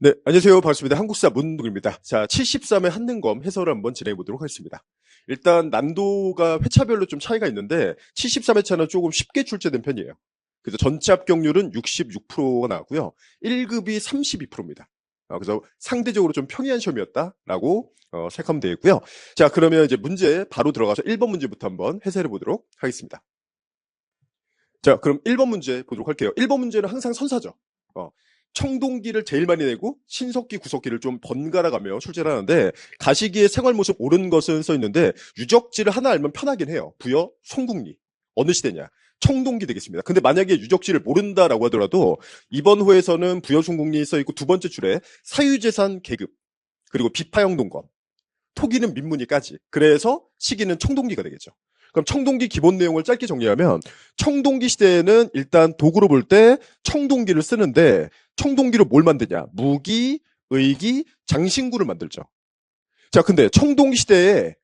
네, 안녕하세요. 반갑습니다. 한국사 문동입니다. 자, 73의 한능검 해설을 한번 진행해 보도록 하겠습니다. 일단 난도가 회차별로 좀 차이가 있는데 73회차는 조금 쉽게 출제된 편이에요. 그래서 전체 합격률은 66%가 나왔고요. 1급이 32%입니다. 그래서 상대적으로 좀 편리한 시험이었다라고 생각하면 되겠고요. 자, 그러면 이제 문제 바로 들어가서 1번 문제부터 한번 해설해 보도록 하겠습니다. 자, 그럼 1번 문제 보도록 할게요. 1번 문제는 항상 선사죠. 청동기를 제일 많이 내고 신석기, 구석기를 좀 번갈아 가며 출제를 하는데 가시기의 생활 모습 옳은 것은 써 있는데 유적지를 하나 알면 편하긴 해요. 부여, 송국리. 어느 시대냐? 청동기 되겠습니다. 근데 만약에 유적지를 모른다라고 하더라도 이번 호에서는 부여, 송국리 써 있고 두 번째 줄에 사유재산 계급, 그리고 비파형 동검, 토기는 민문이까지. 그래서 시기는 청동기가 되겠죠. 그럼 청동기 기본 내용을 짧게 정리하면 청동기 시대에는 일단 도구로 볼 때 청동기를 쓰는데 청동기로 뭘 만드냐? 무기, 의기, 장신구를 만들죠. 자, 근데 청동기 시대에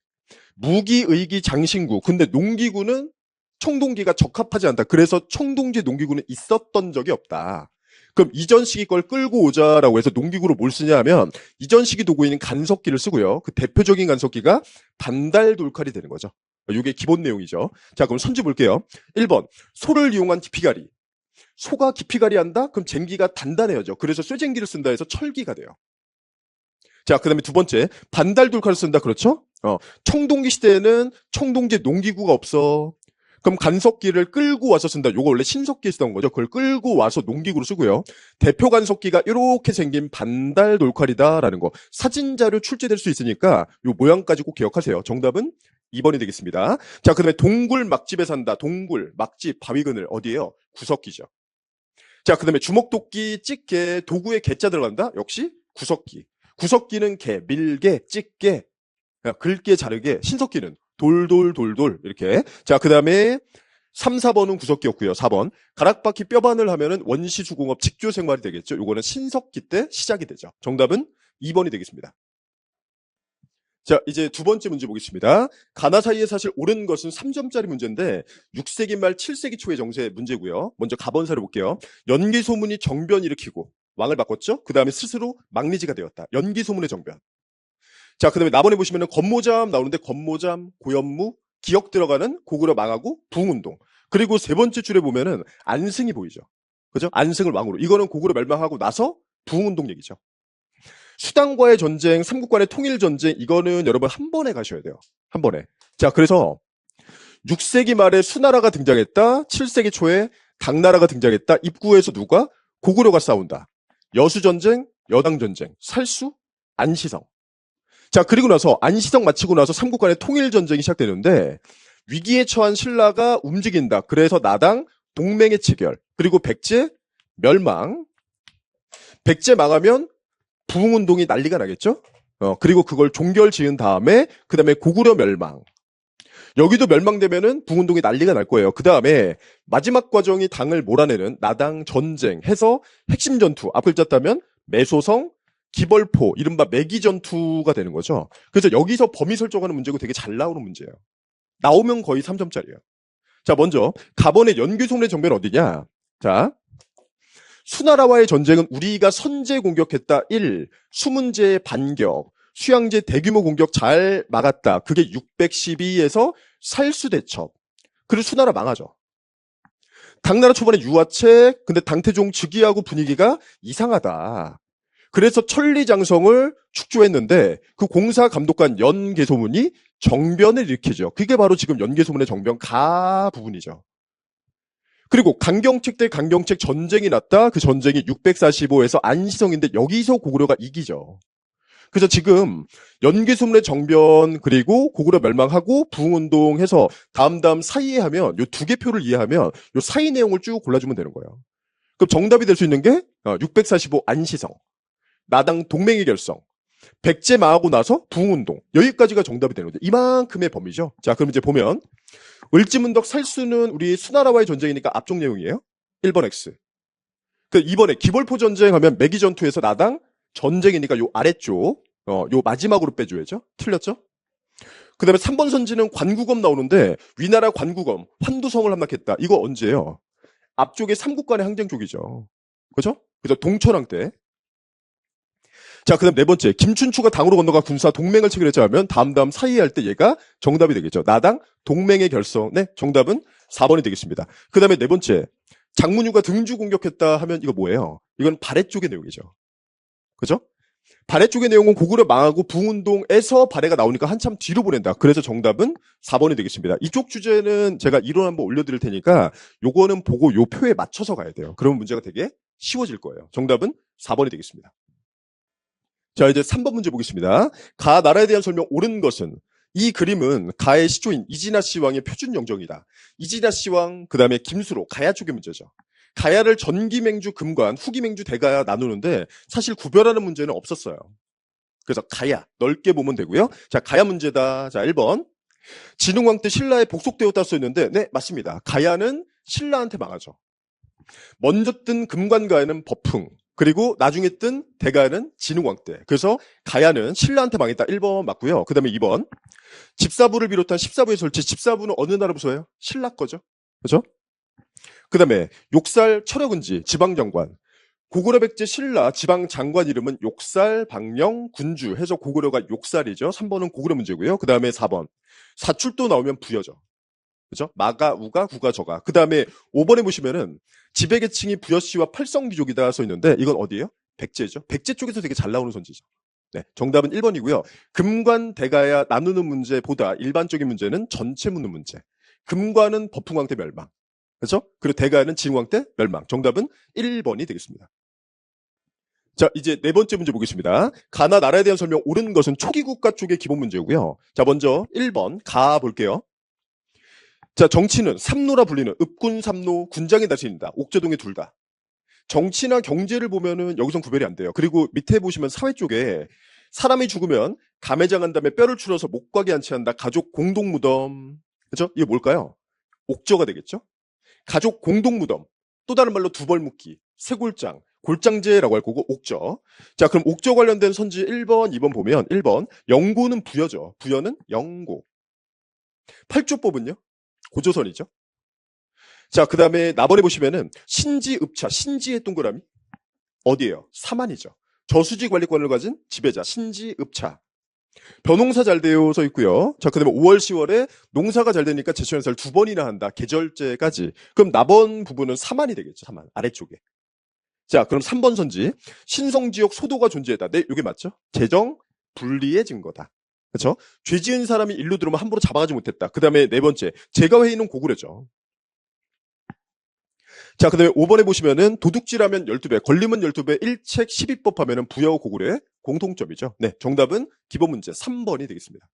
무기, 의기, 장신구. 근데 농기구는 청동기가 적합하지 않다. 그래서 청동기 농기구는 있었던 적이 없다. 그럼 이전 시기 걸 끌고 오자라고 해서 농기구로 뭘 쓰냐 하면 이전 시기 도구인 간석기를 쓰고요. 그 대표적인 간석기가 반달 돌칼이 되는 거죠. 이게 기본 내용이죠. 자, 그럼 선지 볼게요. 1번, 소를 이용한 기피가리. 소가 기피가리 한다? 그럼 쟁기가 단단해야죠. 그래서 쇠쟁기를 쓴다 해서 철기가 돼요. 자, 그 다음에 두 번째, 반달 돌칼을 쓴다. 그렇죠? 청동기 시대에는 청동기 농기구가 없어. 그럼 간석기를 끌고 와서 쓴다. 요거 원래 신석기에 쓰던 거죠. 그걸 끌고 와서 농기구로 쓰고요. 대표 간석기가 이렇게 생긴 반달 돌칼이다라는 거. 사진 자료 출제될 수 있으니까 요 모양까지 꼭 기억하세요. 정답은 2번이 되겠습니다. 자, 그 다음에 동굴 막집에 산다. 동굴, 막집, 바위그늘 어디에요? 구석기죠. 자, 그 다음에 주먹도끼, 찌개, 도구에 개자 들어간다? 역시 구석기. 구석기는 개, 밀개, 찌개, 긁게, 자르게, 신석기는 돌돌돌돌 이렇게. 자, 그 다음에 3, 4번은 구석기였고요. 4번 가락바퀴 뼈바늘 하면은 원시수공업 직조생활이 되겠죠. 요거는 신석기 때 시작이 되죠. 정답은 2번이 되겠습니다. 자, 이제 두 번째 문제 보겠습니다. 가나 사이에 사실 옳은 것은 3점짜리 문제인데 6세기 말 7세기 초의 정세 문제고요. 먼저 가번사를 볼게요. 연기 소문이 정변 일으키고 왕을 바꿨죠. 그 다음에 스스로 막리지가 되었다. 연기 소문의 정변. 자, 그 다음에 나번에 보시면은 권모잠 나오는데 권모잠, 고연무, 기역 들어가는 고구려 망하고 부흥운동. 그리고 세 번째 줄에 보면은 안승이 보이죠. 그죠? 안승을 왕으로. 이거는 고구려 멸망하고 나서 부흥운동 얘기죠. 수당과의 전쟁, 삼국간의 통일전쟁, 이거는 여러분 한 번에 가셔야 돼요. 한 번에. 자, 그래서 6세기 말에 수나라가 등장했다. 7세기 초에 당나라가 등장했다. 입구에서 누가? 고구려가 싸운다. 여수전쟁, 여당전쟁, 살수, 안시성. 자, 그리고 나서 안시성 마치고 나서 삼국간의 통일전쟁이 시작되는데 위기에 처한 신라가 움직인다. 그래서 나당 동맹의 체결. 그리고 백제 멸망. 백제 망하면 부흥운동이 난리가 나겠죠? 그리고 그걸 종결 지은 다음에, 그 다음에 고구려 멸망. 여기도 멸망되면은 부흥운동이 난리가 날 거예요. 그 다음에 마지막 과정이 당을 몰아내는 나당 전쟁 해서 핵심 전투, 앞글 짰다면 매소성, 기벌포, 이른바 매기 전투가 되는 거죠. 그래서 여기서 범위 설정하는 문제고 되게 잘 나오는 문제예요. 나오면 거의 3점짜리예요. 자, 먼저 가번의 연규송래 정변 어디냐? 자, 수나라와의 전쟁은 우리가 선제 공격했다. 1. 수문제의 반격. 수양제 대규모 공격 잘 막았다. 그게 612에서 살수대첩. 그리고 수나라 망하죠. 당나라 초반에 유화책, 근데 당태종 즉위하고 분위기가 이상하다. 그래서 천리장성을 축조했는데 그 공사 감독관 연개소문이 정변을 일으키죠. 그게 바로 지금 연개소문의 정변 가 부분이죠. 그리고 강경책 대 강경책 전쟁이 났다. 그 전쟁이 645에서 안시성인데 여기서 고구려가 이기죠. 그래서 지금 연개소문의 정변 그리고 고구려 멸망하고 부흥운동 해서 다음 사이에 하면 요 두 개 표를 이해하면 요 사이 내용을 쭉 골라주면 되는 거예요. 그럼 정답이 될 수 있는 게 645 안시성, 나당 동맹의 결성, 백제 망하고 나서 부흥운동. 여기까지가 정답이 되는데 이만큼의 범위죠. 자, 그럼 이제 보면 을지문덕 살수는 우리 수나라와의 전쟁이니까 앞쪽 내용이에요. 1번 X. 그 2번에 기벌포 전쟁 하면 매기 전투에서 나당 전쟁이니까 요 아래쪽 요 마지막으로 빼줘야죠. 틀렸죠? 그 다음에 3번 선지는 관구검 나오는데 위나라 관구검 환두성을 함락했다. 이거 언제예요? 앞쪽에 삼국간의 항쟁 쪽이죠. 그죠? 그래서 동천왕 때. 자, 그 다음 네 번째. 김춘추가 당으로 건너가 군사 동맹을 체결했자 하면 다음 사이에 할 때 얘가 정답이 되겠죠. 나당 동맹의 결성. 네, 정답은 4번이 되겠습니다. 그 다음에 네 번째. 장문유가 등주 공격했다 하면 이거 뭐예요? 이건 발해 쪽의 내용이죠. 그죠? 발해 쪽의 내용은 고구려 망하고 부운동에서 발해가 나오니까 한참 뒤로 보낸다. 그래서 정답은 4번이 되겠습니다. 이쪽 주제는 제가 이론 한번 올려드릴 테니까 요거는 보고 요 표에 맞춰서 가야 돼요. 그러면 문제가 되게 쉬워질 거예요. 정답은 4번이 되겠습니다. 자, 이제 3번 문제 보겠습니다. 가 나라에 대한 설명 옳은 것은 이 그림은 가의 시조인 이진아씨 왕의 표준 영정이다. 이진아씨 왕, 그 다음에 김수로, 가야 쪽의 문제죠. 가야를 전기맹주 금관, 후기맹주 대가야 나누는데 사실 구별하는 문제는 없었어요. 그래서 가야, 넓게 보면 되고요. 자, 가야 문제다. 자, 1번. 진흥왕 때 신라에 복속되었다 써있는데, 네, 맞습니다. 가야는 신라한테 망하죠. 먼저 뜬 금관가야는 법흥, 그리고 나중에 뜬 대가야는 진흥왕 때. 그래서 가야는 신라한테 망했다. 1번 맞고요. 그 다음에 2번. 집사부를 비롯한 14부의 설치. 집사부는 어느 나라 부서예요? 신라 거죠. 그렇죠? 그 다음에 욕살 철학은지 지방장관. 고구려 백제 신라 지방장관 이름은 욕살, 방령, 군주 해서 고구려가 욕살이죠. 3번은 고구려 문제고요. 그 다음에 4번. 사출도 나오면 부여죠. 그죠? 마가, 우가, 구가, 저가. 그 다음에 5번에 보시면은 지배계층이 부여씨와 팔성귀족이다 써 있는데 이건 어디예요? 백제죠. 백제 쪽에서 되게 잘 나오는 선지죠. 네, 정답은 1번이고요. 금관, 대가야 나누는 문제보다 일반적인 문제는 전체 묻는 문제. 금관은 법흥왕 때 멸망. 그렇죠? 그리고 대가야는 진흥왕 때 멸망. 정답은 1번이 되겠습니다. 자, 이제 네 번째 문제 보겠습니다. 가나 나라에 대한 설명 옳은 것은 초기 국가 쪽의 기본 문제고요. 자, 먼저 1번 가 볼게요. 자, 정치는 삼노라 불리는 읍군 삼노 군장이 다스린다. 옥저동의 둘 다. 정치나 경제를 보면은 여기선 구별이 안 돼요. 그리고 밑에 보시면 사회 쪽에 사람이 죽으면 감회장한 다음에 뼈를 추려서 목곽에 안치한다. 가족 공동 무덤. 그죠? 이게 뭘까요? 옥저가 되겠죠? 가족 공동 무덤. 또 다른 말로 두벌 묵기, 쇠골장, 골장제라고 할 거고 옥저. 자, 그럼 옥저 관련된 선지 1번, 2번 보면 1번 영고는 부여죠. 부여는 영고. 팔조법은요? 고조선이죠. 자, 그 다음에 나번에 보시면은 신지읍차, 신지의 동그라미 어디예요? 사만이죠. 저수지 관리권을 가진 지배자 신지읍차. 벼농사 잘 되어 서 있고요. 자, 그 다음에 5월, 10월에 농사가 잘 되니까 제초연사를 2번이나 한다. 계절제까지. 그럼 나번 부분은 사만이 되겠죠. 사만 아래쪽에. 자, 그럼 3번 선지 신성지역 소도가 존재했다. 네, 이게 맞죠? 재정 분리의 증거다. 그렇죠? 죄 지은 사람이 일로 들어오면 함부로 잡아가지 못했다. 그 다음에 네 번째 제가회의는 고구려죠. 자, 그 다음에 5번에 보시면은 도둑질하면 12배, 걸리면 12배, 1책 12법 하면은 부여와 고구려의 공통점이죠. 네, 정답은 기본 문제 3번이 되겠습니다.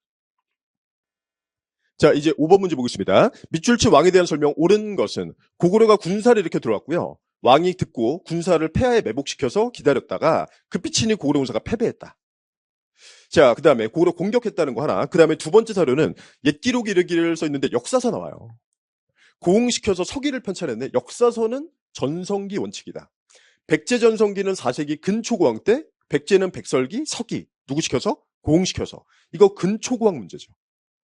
자, 이제 5번 문제 보겠습니다. 밑줄치 왕에 대한 설명 옳은 것은 고구려가 군사를 이렇게 들어왔고요. 왕이 듣고 군사를 폐하에 매복시켜서 기다렸다가 급히 친히 고구려 군사가 패배했다. 자, 그 다음에 고구려 공격했다는 거 하나. 그 다음에 두 번째 사료는 옛기록 이르기를 써 있는데 역사서 나와요. 고흥시켜서 서기를 편찬했네. 역사서는 전성기 원칙이다. 백제 전성기는 4세기 근초고왕 때, 백제는 백설기, 서기. 누구 시켜서? 고흥시켜서. 이거 근초고왕 문제죠.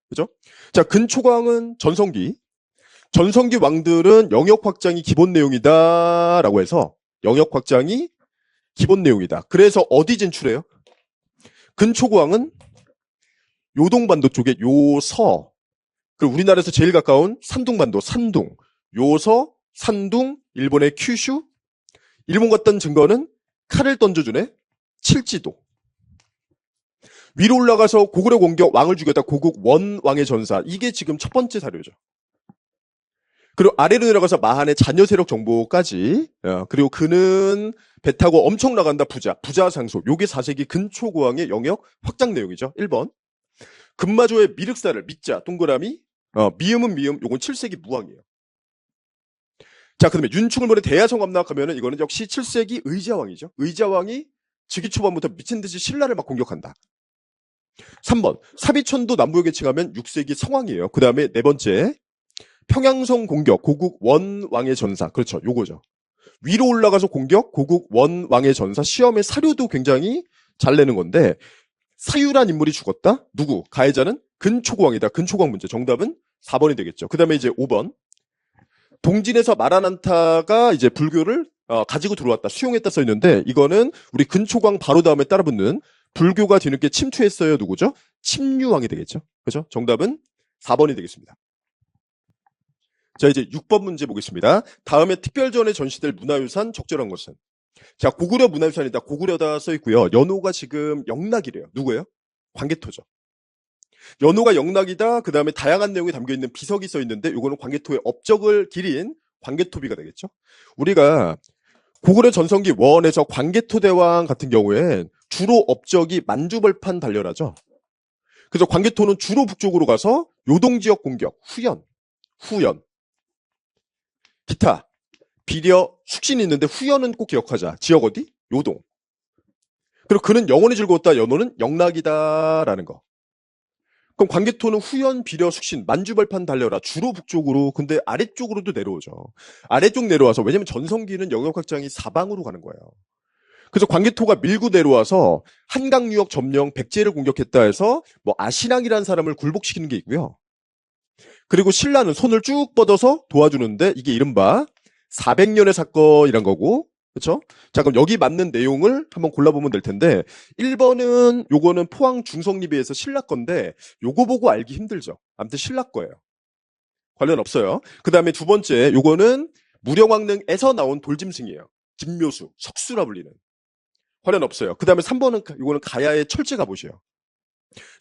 그죠? 자, 근초고왕은 전성기. 전성기 왕들은 영역 확장이 기본 내용이다. 라고 해서 영역 확장이 기본 내용이다. 그래서 어디 진출해요? 근초고왕은 요동반도 쪽에 요서. 그리고 우리나라에서 제일 가까운 산둥반도, 산둥, 요서, 산둥, 일본의 큐슈. 일본 갔던 증거는 칼을 던져주네, 칠지도. 위로 올라가서 고구려 공격, 왕을 죽였다, 고국 원왕의 전사. 이게 지금 첫 번째 사료죠. 그리고 아래로 내려가서 마한의 자녀 세력 정보까지. 그리고 그는 배 타고 엄청 나간다, 부자 상소. 요게 4세기 근초고왕의 영역 확장 내용이죠. 1번. 금마조의 미륵사를 밑자, 동그라미. 미음은 미음, 요건 7세기 무왕이에요. 자, 그다음에 윤충을 보내 대야성암락 하면은 이거는 역시 7세기 의자왕이죠. 의자왕이 즉위 초반부터 미친 듯이 신라를 막 공격한다. 3번 사비천도 남부역에 칭하면 6세기 성왕이에요. 그 다음에 네 번째 평양성 공격 고국 원왕의 전사. 그렇죠, 요거죠. 위로 올라가서 공격 고국 원왕의 전사. 시험의 사료도 굉장히 잘 내는 건데 사유란 인물이 죽었다. 누구? 가해자는 근초고왕이다. 근초고왕 문제. 정답은 4번이 되겠죠. 그 다음에 이제 5번 동진에서 마라난타가 이제 불교를 가지고 들어왔다, 수용했다 써 있는데 이거는 우리 근초광 바로 다음에 따라붙는 불교가 뒤늦게 침투했어요. 누구죠? 침류왕이 되겠죠. 그죠? 정답은 4번이 되겠습니다. 자, 이제 6번 문제 보겠습니다. 다음에 특별전에 전시될 문화유산 적절한 것은? 자, 고구려 문화유산이다. 고구려다 써 있고요. 연호가 지금 영락이래요. 누구예요? 광개토죠. 연호가 영락이다. 그 다음에 다양한 내용이 담겨있는 비석이 써 있는데 이거는 광개토의 업적을 기린 광개토비가 되겠죠. 우리가 고구려 전성기 원에서 광개토대왕 같은 경우엔 주로 업적이 만주벌판 달려라죠. 그래서 광개토는 주로 북쪽으로 가서 요동지역 공격, 후연, 기타, 비려, 숙신이 있는데 후연은 꼭 기억하자. 지역 어디? 요동. 그리고 그는 영원히 즐거웠다. 연호는 영락이다라는 거. 그럼 광개토는 후연, 비려, 숙신, 만주벌판 달려라. 주로 북쪽으로. 근데 아래쪽으로도 내려오죠. 아래쪽 내려와서 왜냐면 전성기는 영역 확장이 사방으로 가는 거예요. 그래서 광개토가 밀고 내려와서 한강 유역 점령 백제를 공격했다 해서 뭐 아신앙이라는 사람을 굴복시키는 게 있고요. 그리고 신라는 손을 쭉 뻗어서 도와주는데 이게 이른바 400년의 사건이란 거고, 그렇죠? 자, 그럼 여기 맞는 내용을 한번 골라보면 될 텐데 1번은 요거는 포항 중성리비에서 신라 건데 요거 보고 알기 힘들죠. 아무튼 신라 거예요. 관련 없어요. 그 다음에 두 번째 요거는 무령왕릉에서 나온 돌짐승이에요. 김묘수, 석수라 불리는. 관련 없어요. 그 다음에 3번은 요거는 가야의 철제 갑옷이에요.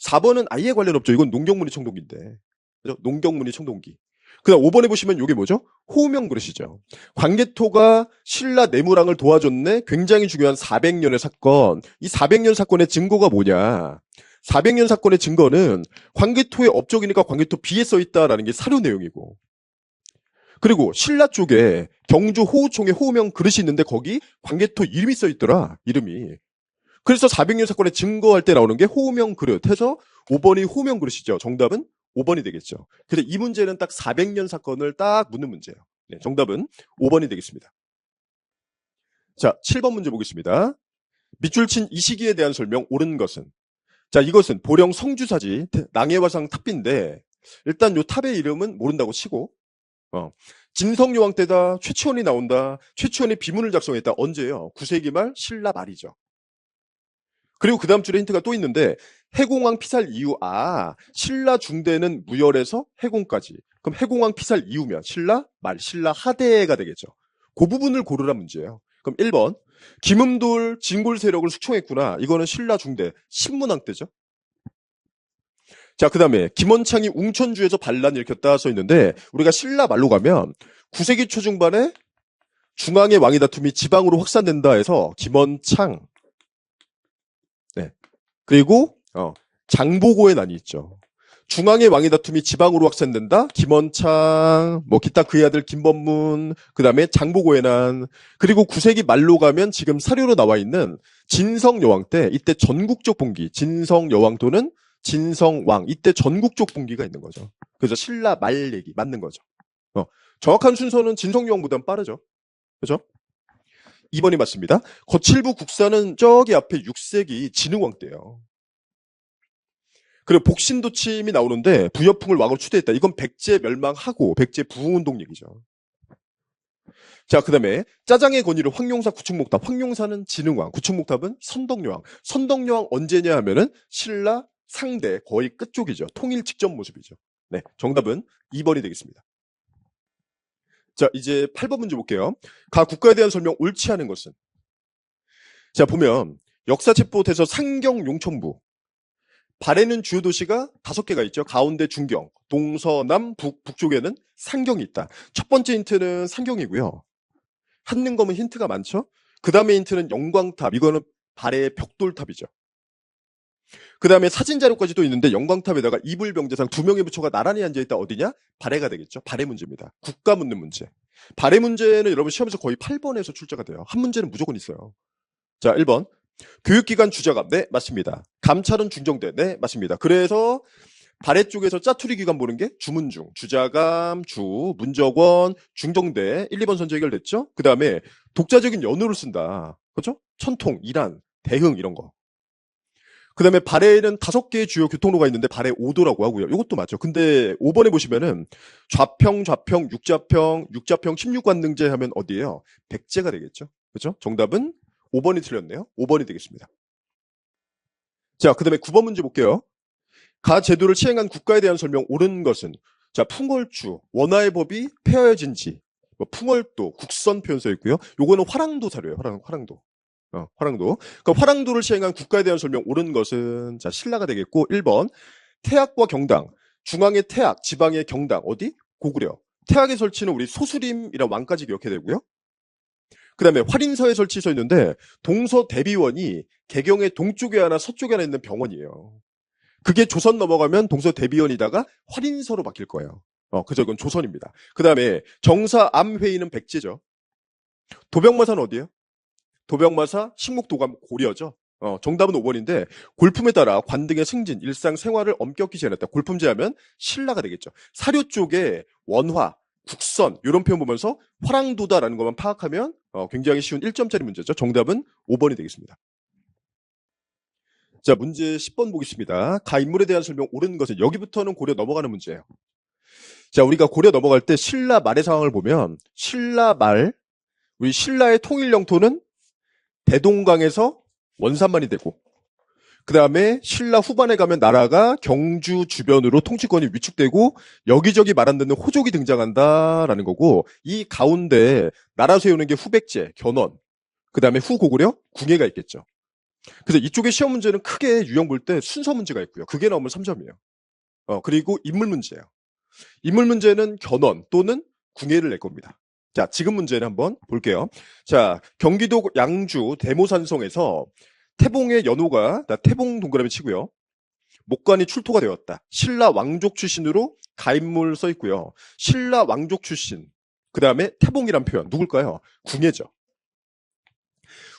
4번은 아예 관련 없죠. 이건 농경문이 청동기인데. 그죠? 농경문이 청동기. 그 다음 5번에 보시면 이게 뭐죠? 호명 그릇이죠. 광개토가 신라 내무랑을 도와줬네. 굉장히 중요한 400년의 사건. 이 400년 사건의 증거가 뭐냐? 400년 사건의 증거는 광개토의 업적이니까 광개토 비에 써있다라는 게 사료 내용이고. 그리고 신라 쪽에 경주 호우총에 호명 그릇이 있는데 거기 광개토 이름이 써있더라. 이름이. 그래서 400년 사건에 증거할 때 나오는 게 호명 그릇 해서 5번이 호명 그릇이죠. 정답은 5번이 되겠죠. 그래서 이 문제는 딱 400년 사건을 딱 묻는 문제예요. 네, 정답은 5번이 되겠습니다. 자, 7번 문제 보겠습니다. 밑줄 친 이 시기에 대한 설명 옳은 것은? 자, 이것은 보령 성주사지 낭해화상 탑비인데 일단 요 탑의 이름은 모른다고 치고 진성여왕 때다. 최치원이 나온다. 최치원이 비문을 작성했다. 언제예요? 9세기 말 신라 말이죠. 그리고 그 다음 줄에 힌트가 또 있는데 해공왕 피살 이후 신라 중대는 무열에서 해공까지. 그럼 해공왕 피살 이후면 신라 말, 신라 하대가 되겠죠. 그 부분을 고르란 문제예요. 그럼 1번 김음돌 진골 세력을 숙청했구나. 이거는 신라 중대 신문왕 때죠. 자, 그 다음에 김원창이 웅천주에서 반란을 일으켰다 써 있는데 우리가 신라 말로 가면 9세기 초중반에 중앙의 왕의 다툼이 지방으로 확산된다 해서 김원창 그리고 장보고의 난이 있죠. 중앙의 왕의 다툼이 지방으로 확산된다. 김원창, 뭐 기타 그의 아들 김범문, 그 다음에 장보고의 난, 그리고 9세기 말로 가면 지금 사료로 나와 있는 진성여왕 때 이때 전국적 봉기, 진성여왕 또는 진성왕 이때 전국적 봉기가 있는 거죠. 그래서 신라 말 얘기 맞는 거죠. 정확한 순서는 진성여왕보다는 빠르죠. 그죠? 2번이 맞습니다. 거칠부 국사는 저기 앞에 6세기 진흥왕 때요. 그리고 복신도침이 나오는데 부여풍을 왕으로 추대했다. 이건 백제 멸망하고 백제 부흥운동 얘기죠. 자, 그 다음에 짜장의 권위를 황룡사 구축목탑. 황룡사는 진흥왕, 구축목탑은 선덕여왕. 선덕여왕 언제냐 하면은 신라 상대 거의 끝쪽이죠. 통일 직전 모습이죠. 네, 정답은 2번이 되겠습니다. 자, 이제 8번 문제 볼게요. 가 국가에 대한 설명 옳지 않은 것은? 자, 보면 역사책보에서 상경 용천부. 발에는 주요 도시가 5개가 있죠. 가운데 중경, 동서남 북쪽에는 상경이 있다. 첫 번째 힌트는 상경이고요. 한능검은 힌트가 많죠. 그 다음에 힌트는 영광탑. 이거는 발의 벽돌탑이죠. 그 다음에 사진 자료까지도 있는데 영광탑에다가 이불병제상 2명의 부처가 나란히 앉아있다. 어디냐? 발해가 되겠죠. 발해 문제입니다. 국가 묻는 문제. 발해 문제는 여러분 시험에서 거의 8번에서 출제가 돼요. 한 문제는 무조건 있어요. 자, 1번. 교육기관 주자감. 네, 맞습니다. 감찰은 중정대. 네, 맞습니다. 그래서 발해 쪽에서 짜투리 기관 보는 게 주문중, 주자감, 문적원, 중정대 1, 2번 선제 해결됐죠? 그 다음에 독자적인 연호를 쓴다. 그렇죠? 천통, 이란, 대흥 이런 거. 그 다음에 발해에는 5개의 주요 교통로가 있는데 발해 5도라고 하고요. 이것도 맞죠. 근데 5번에 보시면은 좌평, 육자평, 16관등제 하면 어디예요? 백제가 되겠죠. 그렇죠? 정답은 5번이 틀렸네요. 5번이 되겠습니다. 자, 그 다음에 9번 문제 볼게요. 가 제도를 시행한 국가에 대한 설명 옳은 것은 자, 풍월주, 원화의 법이 폐하여진 지, 뭐 풍월도, 국선 표현 써 있고요. 요거는 화랑도 사료예요. 화랑도. 화랑도. 그러니까 화랑도를 시행한 국가에 대한 설명 옳은 것은 자, 신라가 되겠고 1번 태학과 경당, 중앙의 태학, 지방의 경당 어디? 고구려. 태학의 설치는 우리 소수림이란 왕까지 기억해야 되고요. 그 다음에 활인서에 설치서 있는데 동서대비원이 개경의 동쪽에 하나 서쪽에 하나 있는 병원이에요. 그게 조선 넘어가면 동서대비원이다가 활인서로 바뀔 거예요. 그죠? 이건 조선입니다. 그 다음에 정사 암회의는 백제죠. 도병마사는 어디예요? 도병마사, 식목도감, 고려죠. 정답은 5번인데 골품에 따라 관등의 승진, 일상 생활을 엄격히 제한했다. 골품제 하면 신라가 되겠죠. 사료 쪽에 원화, 국선 이런 표현 보면서 화랑도다라는 것만 파악하면 굉장히 쉬운 1점짜리 문제죠. 정답은 5번이 되겠습니다. 자, 문제 10번 보겠습니다. 가 인물에 대한 설명 옳은 것은 여기부터는 고려 넘어가는 문제예요. 자, 우리가 고려 넘어갈 때 신라 말의 상황을 보면 신라 말, 우리 신라의 통일 영토는 대동강에서 원산만이 되고 그 다음에 신라 후반에 가면 나라가 경주 주변으로 통치권이 위축되고 여기저기 말 안 듣는 호족이 등장한다라는 거고 이 가운데 나라 세우는 게 후백제, 견원, 그 다음에 후고구려, 궁예가 있겠죠. 그래서 이쪽에 시험 문제는 크게 유형 볼 때 순서 문제가 있고요. 그게 나오면 3점이에요. 그리고 인물 문제예요. 인물 문제는 견원 또는 궁예를 낼 겁니다. 자, 지금 문제는 한번 볼게요. 자, 경기도 양주 대모산성에서 태봉의 연호가, 태봉 동그라미 치고요. 목관이 출토가 되었다. 신라 왕족 출신으로 가인물 써 있고요. 신라 왕족 출신. 그 다음에 태봉이란 표현. 누굴까요? 궁예죠.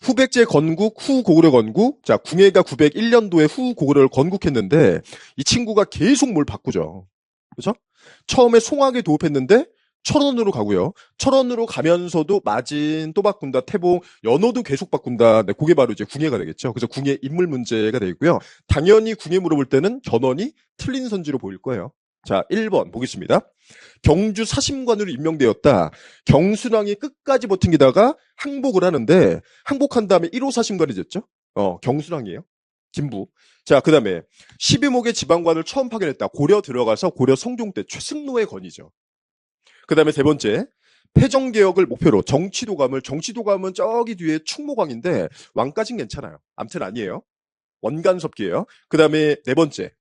후백제 건국, 후고구려 건국. 자, 궁예가 901년도에 후고구려를 건국했는데 이 친구가 계속 뭘 바꾸죠. 그렇죠? 처음에 송악에 도읍했는데 철원으로 가고요. 철원으로 가면서도 마진 또 바꾼다. 태봉, 연호도 계속 바꾼다. 네, 그게 바로 이제 궁예가 되겠죠. 그래서 궁예 인물 문제가 되고요. 당연히 궁예 물어볼 때는 견원이 틀린 선지로 보일 거예요. 자, 1번 보겠습니다. 경주 사심관으로 임명되었다. 경순왕이 끝까지 버팅기다가 항복을 하는데 항복한 다음에 1호 사심관이 됐죠. 경순왕이에요. 김부. 자, 그 다음에 12목의 지방관을 처음 파견했다. 고려 들어가서 고려 성종 때 최승로의 건이죠. 그 다음에 세 번째, 패정개혁을 목표로 정치도감은 저기 뒤에 충무광인데 왕까진 괜찮아요. 암튼 아니에요. 원간섭기예요. 그 다음에 네 번째,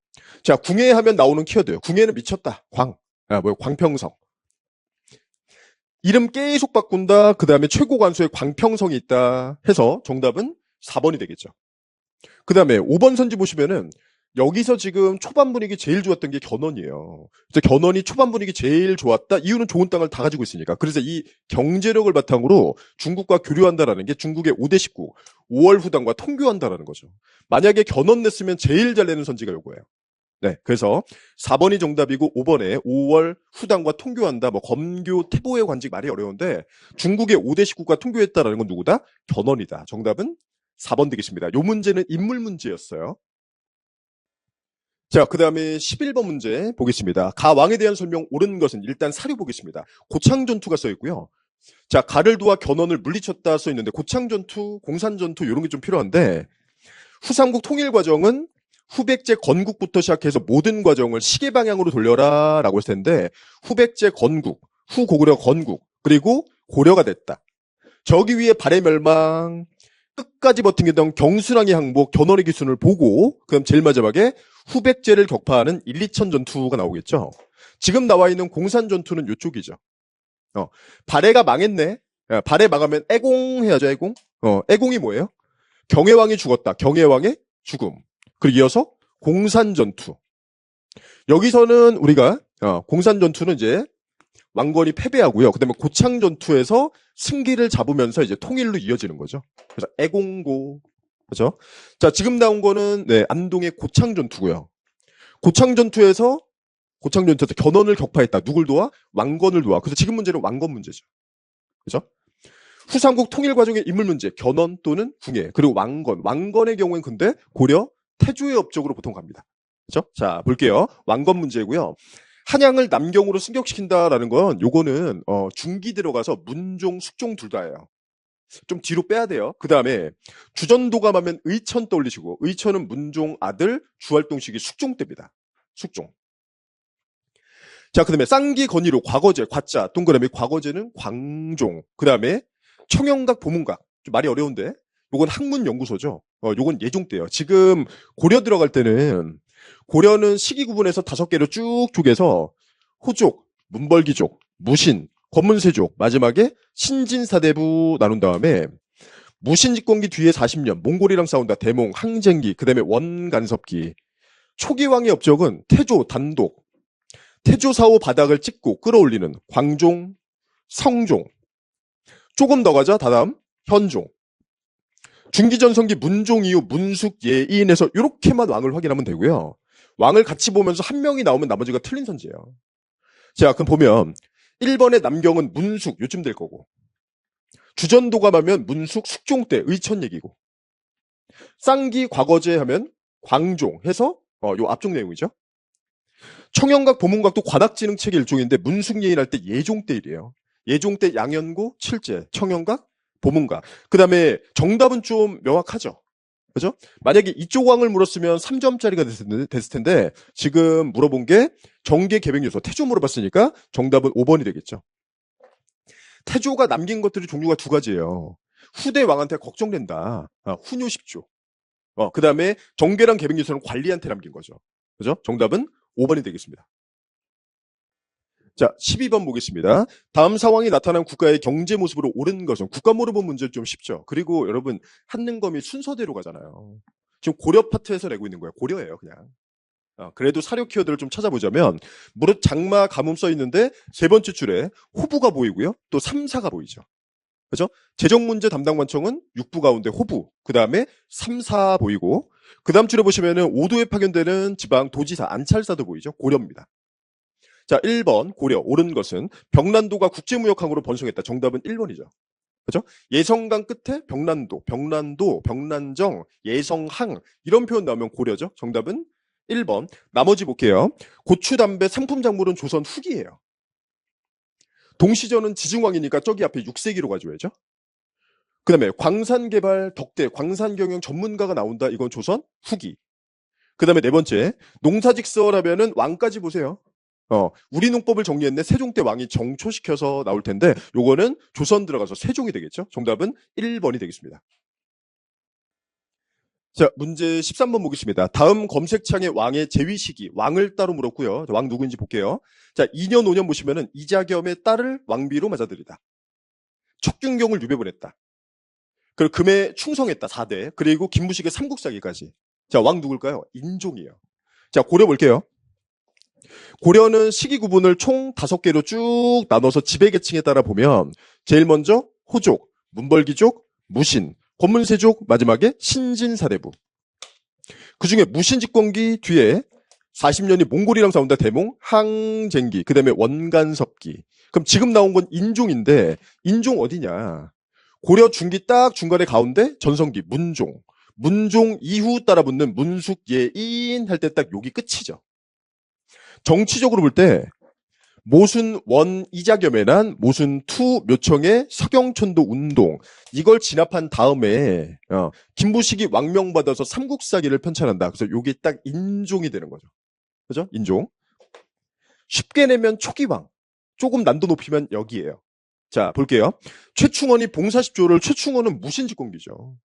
자, 궁예하면 나오는 키워드. 궁예는 미쳤다. 광평성. 이름 계속 바꾼다. 그 다음에 최고 관수에 광평성이 있다 해서 정답은 4번이 되겠죠. 그 다음에 5번 선지 보시면은 여기서 지금 초반 분위기 제일 좋았던 게 견원이에요. 그래서 견원이 초반 분위기 제일 좋았다. 이유는 좋은 땅을 다 가지고 있으니까. 그래서 이 경제력을 바탕으로 중국과 교류한다라는 게 중국의 5대 19, 5월 후당과 통교한다라는 거죠. 만약에 견원 냈으면 제일 잘 내는 선지가 요거예요. 네, 그래서 4번이 정답이고 5번에 5월 후당과 통교한다. 뭐 검교, 태보의 관직 말이 어려운데 중국의 5대 19가 통교했다라는 건 누구다? 견원이다. 정답은 4번 되겠습니다. 요 문제는 인물 문제였어요. 자, 그 다음에 11번 문제 보겠습니다. 가 왕에 대한 설명 옳은 것은 일단 사료 보겠습니다. 고창전투가 써 있고요. 자, 가를 도와 견원을 물리쳤다 써 있는데 고창전투, 공산전투 이런 게 좀 필요한데 후삼국 통일 과정은 후백제 건국부터 시작해서 모든 과정을 시계 방향으로 돌려라 라고 했을 텐데 후백제 건국, 후고구려 건국, 그리고 고려가 됐다. 저기 위에 발해 멸망, 끝까지 버티던 경순왕의 항복, 견원의 기순을 보고 그럼 제일 마지막에 후백제를 격파하는 1, 2천 전투가 나오겠죠. 지금 나와 있는 공산 전투는 이쪽이죠. 발해가 망했네. 발해 망하면 애공 해야죠. 애공. 애공이 뭐예요? 경혜왕이 죽었다. 경혜왕의 죽음. 그리고 이어서 공산 전투. 여기서는 우리가 공산 전투는 이제 왕건이 패배하고요. 그다음에 고창 전투에서 승기를 잡으면서 이제 통일로 이어지는 거죠. 그래서 애공고. 그죠? 자, 지금 나온 거는 안동의 고창 전투고요. 고창 전투에서 견원을 격파했다. 누굴 도와? 왕건을 도와. 그래서 지금 문제는 왕건 문제죠. 그죠? 후삼국 통일 과정의 인물 문제, 견원 또는 궁예, 그리고 왕건. 왕건의 경우엔 근데 고려 태조의 업적으로 보통 갑니다. 그죠? 자, 볼게요. 왕건 문제고요. 한양을 남경으로 승격시킨다라는 건 요거는 중기 들어가서 문종, 숙종 둘 다예요. 좀 뒤로 빼야 돼요. 그 다음에 주전도감하면 의천 떠올리시고, 의천은 문종 아들 주활동식이 숙종 때입니다. 숙종. 자, 그 다음에 쌍기 건의로 과거제, 과자, 동그라미 과거제는 광종. 그 다음에 청영각, 보문각. 좀 말이 어려운데, 요건 학문연구소죠. 요건 예종 때예요. 지금 고려 들어갈 때는, 고려는 시기 구분해서 5개로 쭉 쪼개서 호족, 문벌기족, 무신, 권문세족, 마지막에 신진사대부 나눈 다음에 무신집권기 뒤에 40년 몽골이랑 싸운다. 대몽, 항쟁기, 그 다음에 원간섭기. 초기왕의 업적은 태조, 단독, 태조 사후 바닥을 찍고 끌어올리는 광종, 성종. 조금 더 가자. 다다음 현종. 중기전성기 문종 이후 문숙 예인에서 이렇게만 왕을 확인하면 되고요. 왕을 같이 보면서 한 명이 나오면 나머지가 틀린 선지예요. 자, 그럼 보면 1번의 남경은 문숙 요쯤 될 거고, 주전도감 하면 문숙 숙종 때 의천 얘기고, 쌍기 과거제 하면 광종 해서 요 앞쪽 내용이죠. 청영각 보문각도 관악지능 책의 일종인데 문숙 예인할 때 예종 때 일이에요. 예종 때 양현고, 칠제, 청영각, 보문각. 그 다음에 정답은 좀 명확하죠. 그죠? 만약에 이쪽 왕을 물었으면 3점짜리가 됐을 텐데 지금 물어본 게 정계 개백 요소 태조 물어봤으니까 정답은 5번이 되겠죠. 태조가 남긴 것들이 종류가 2가지예요. 후대 왕한테 걱정된다. 훈요 10조. 그 다음에 정계랑 개백 요소는 관리한테 남긴 거죠. 그죠? 정답은 5번이 되겠습니다. 자, 12번 보겠습니다. 다음 상황이 나타난 국가의 경제 모습으로 옳은 것은, 국가 물어본 문제 좀 쉽죠. 그리고 여러분 한능검이 순서대로 가잖아요. 지금 고려 파트에서 내고 있는 거예요. 고려예요, 그냥. 그래도 사료 키워드를 좀 찾아보자면 무릇 장마 가뭄 써 있는데 3번째 줄에 호부가 보이고요. 또 3, 4가 보이죠. 그죠? 재정문제 담당관청은 6부 가운데 호부, 그 다음에 3, 4 보이고, 그 다음 줄에 보시면은 5도에 파견되는 지방 도지사 안찰사도 보이죠. 고려입니다. 자, 1번 고려 옳은 것은 병란도가 국제무역항으로 번성했다. 정답은 1번이죠. 그죠? 예성강 끝에 병란도, 병란정, 예성항 이런 표현 나오면 고려죠. 정답은 1번. 나머지 볼게요. 고추, 담배, 상품 작물은 조선 후기예요. 동시전은 지증왕이니까 저기 앞에 6세기로 가져야죠. 그 다음에 광산개발 덕대, 광산경영 전문가가 나온다. 이건 조선 후기. 그 다음에 4번째 농사직설하면은 왕까지 보세요. 우리 농법을 정리했네. 세종 때 왕이 정초시켜서 나올 텐데 요거는 조선 들어가서 세종이 되겠죠. 정답은 1번이 되겠습니다. 자, 문제 13번 보겠습니다. 다음 검색창의 왕의 재위 시기, 왕을 따로 물었고요. 왕 누구인지 볼게요. 자, 2년 5년 보시면은 이자겸의 딸을 왕비로 맞아들이다. 척균경을 유배 보냈다. 그리고 금에 충성했다. 4대. 그리고 김무식의 삼국사기까지. 자, 왕 누굴까요? 인종이에요. 자, 고려 볼게요. 고려는 시기 구분을 총 5개로 쭉 나눠서 지배계층에 따라 보면 제일 먼저 호족, 문벌기족, 무신, 권문세족, 마지막에 신진사대부. 그중에 무신집권기 뒤에 40년이 몽골이랑 싸운다. 대몽, 항쟁기, 그 다음에 원간섭기. 그럼 지금 나온 건 인종인데 인종 어디냐? 고려 중기 딱 중간에 가운데 전성기 문종. 문종 이후 따라붙는 문숙 예인 할 때 딱 여기 끝이죠. 정치적으로 볼 때 모순 원 이자겸에 난 모순 투 묘청의 서경천도 운동 이걸 진압한 다음에 김부식이 왕명받아서 삼국사기를 편찬한다. 그래서 요게 딱 인종이 되는 거죠. 그죠? 인종. 쉽게 내면 초기왕. 조금 난도 높이면 여기에요. 자, 볼게요. 최충원이 봉사십조를 최충원은 무신집권기죠.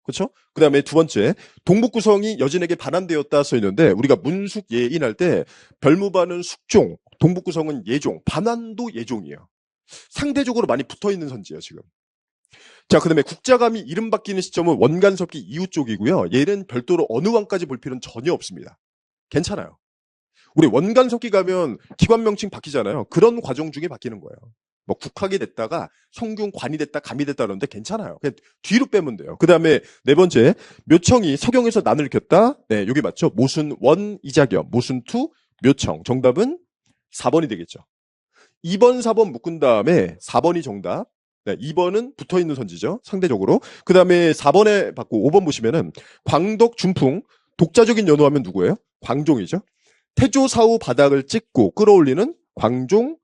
그렇죠? 그 다음에 2번째 동북구성이 여진에게 반환되었다 써 있는데 우리가 문숙 예인할 때 별무반은 숙종, 동북구성은 예종, 반환도 예종이에요. 상대적으로 많이 붙어있는 선지예요 지금. 자, 그 다음에 국자감이 이름 바뀌는 시점은 원간섭기 이후 쪽이고요. 얘는 별도로 어느 왕까지 볼 필요는 전혀 없습니다. 괜찮아요. 우리 원간섭기 가면 기관명칭 바뀌잖아요. 그런 과정 중에 바뀌는 거예요. 뭐 국학이 됐다가 성균관이 됐다 감이 됐다 그러는데 괜찮아요. 그냥 뒤로 빼면 돼요. 그 다음에 4번째 묘청이 서경에서 난을 켰다. 네, 여기 맞죠? 모순 원 이자겸, 모순 투 묘청. 정답은 4번이 되겠죠. 2번 4번 묶은 다음에 4번이 정답. 네, 2번은 붙어있는 선지죠. 상대적으로. 그 다음에 4번에 받고 5번 보시면은 광덕, 준풍, 독자적인 연호하면 누구예요? 광종이죠. 태조 사후 바닥을 찍고 끌어올리는 광종,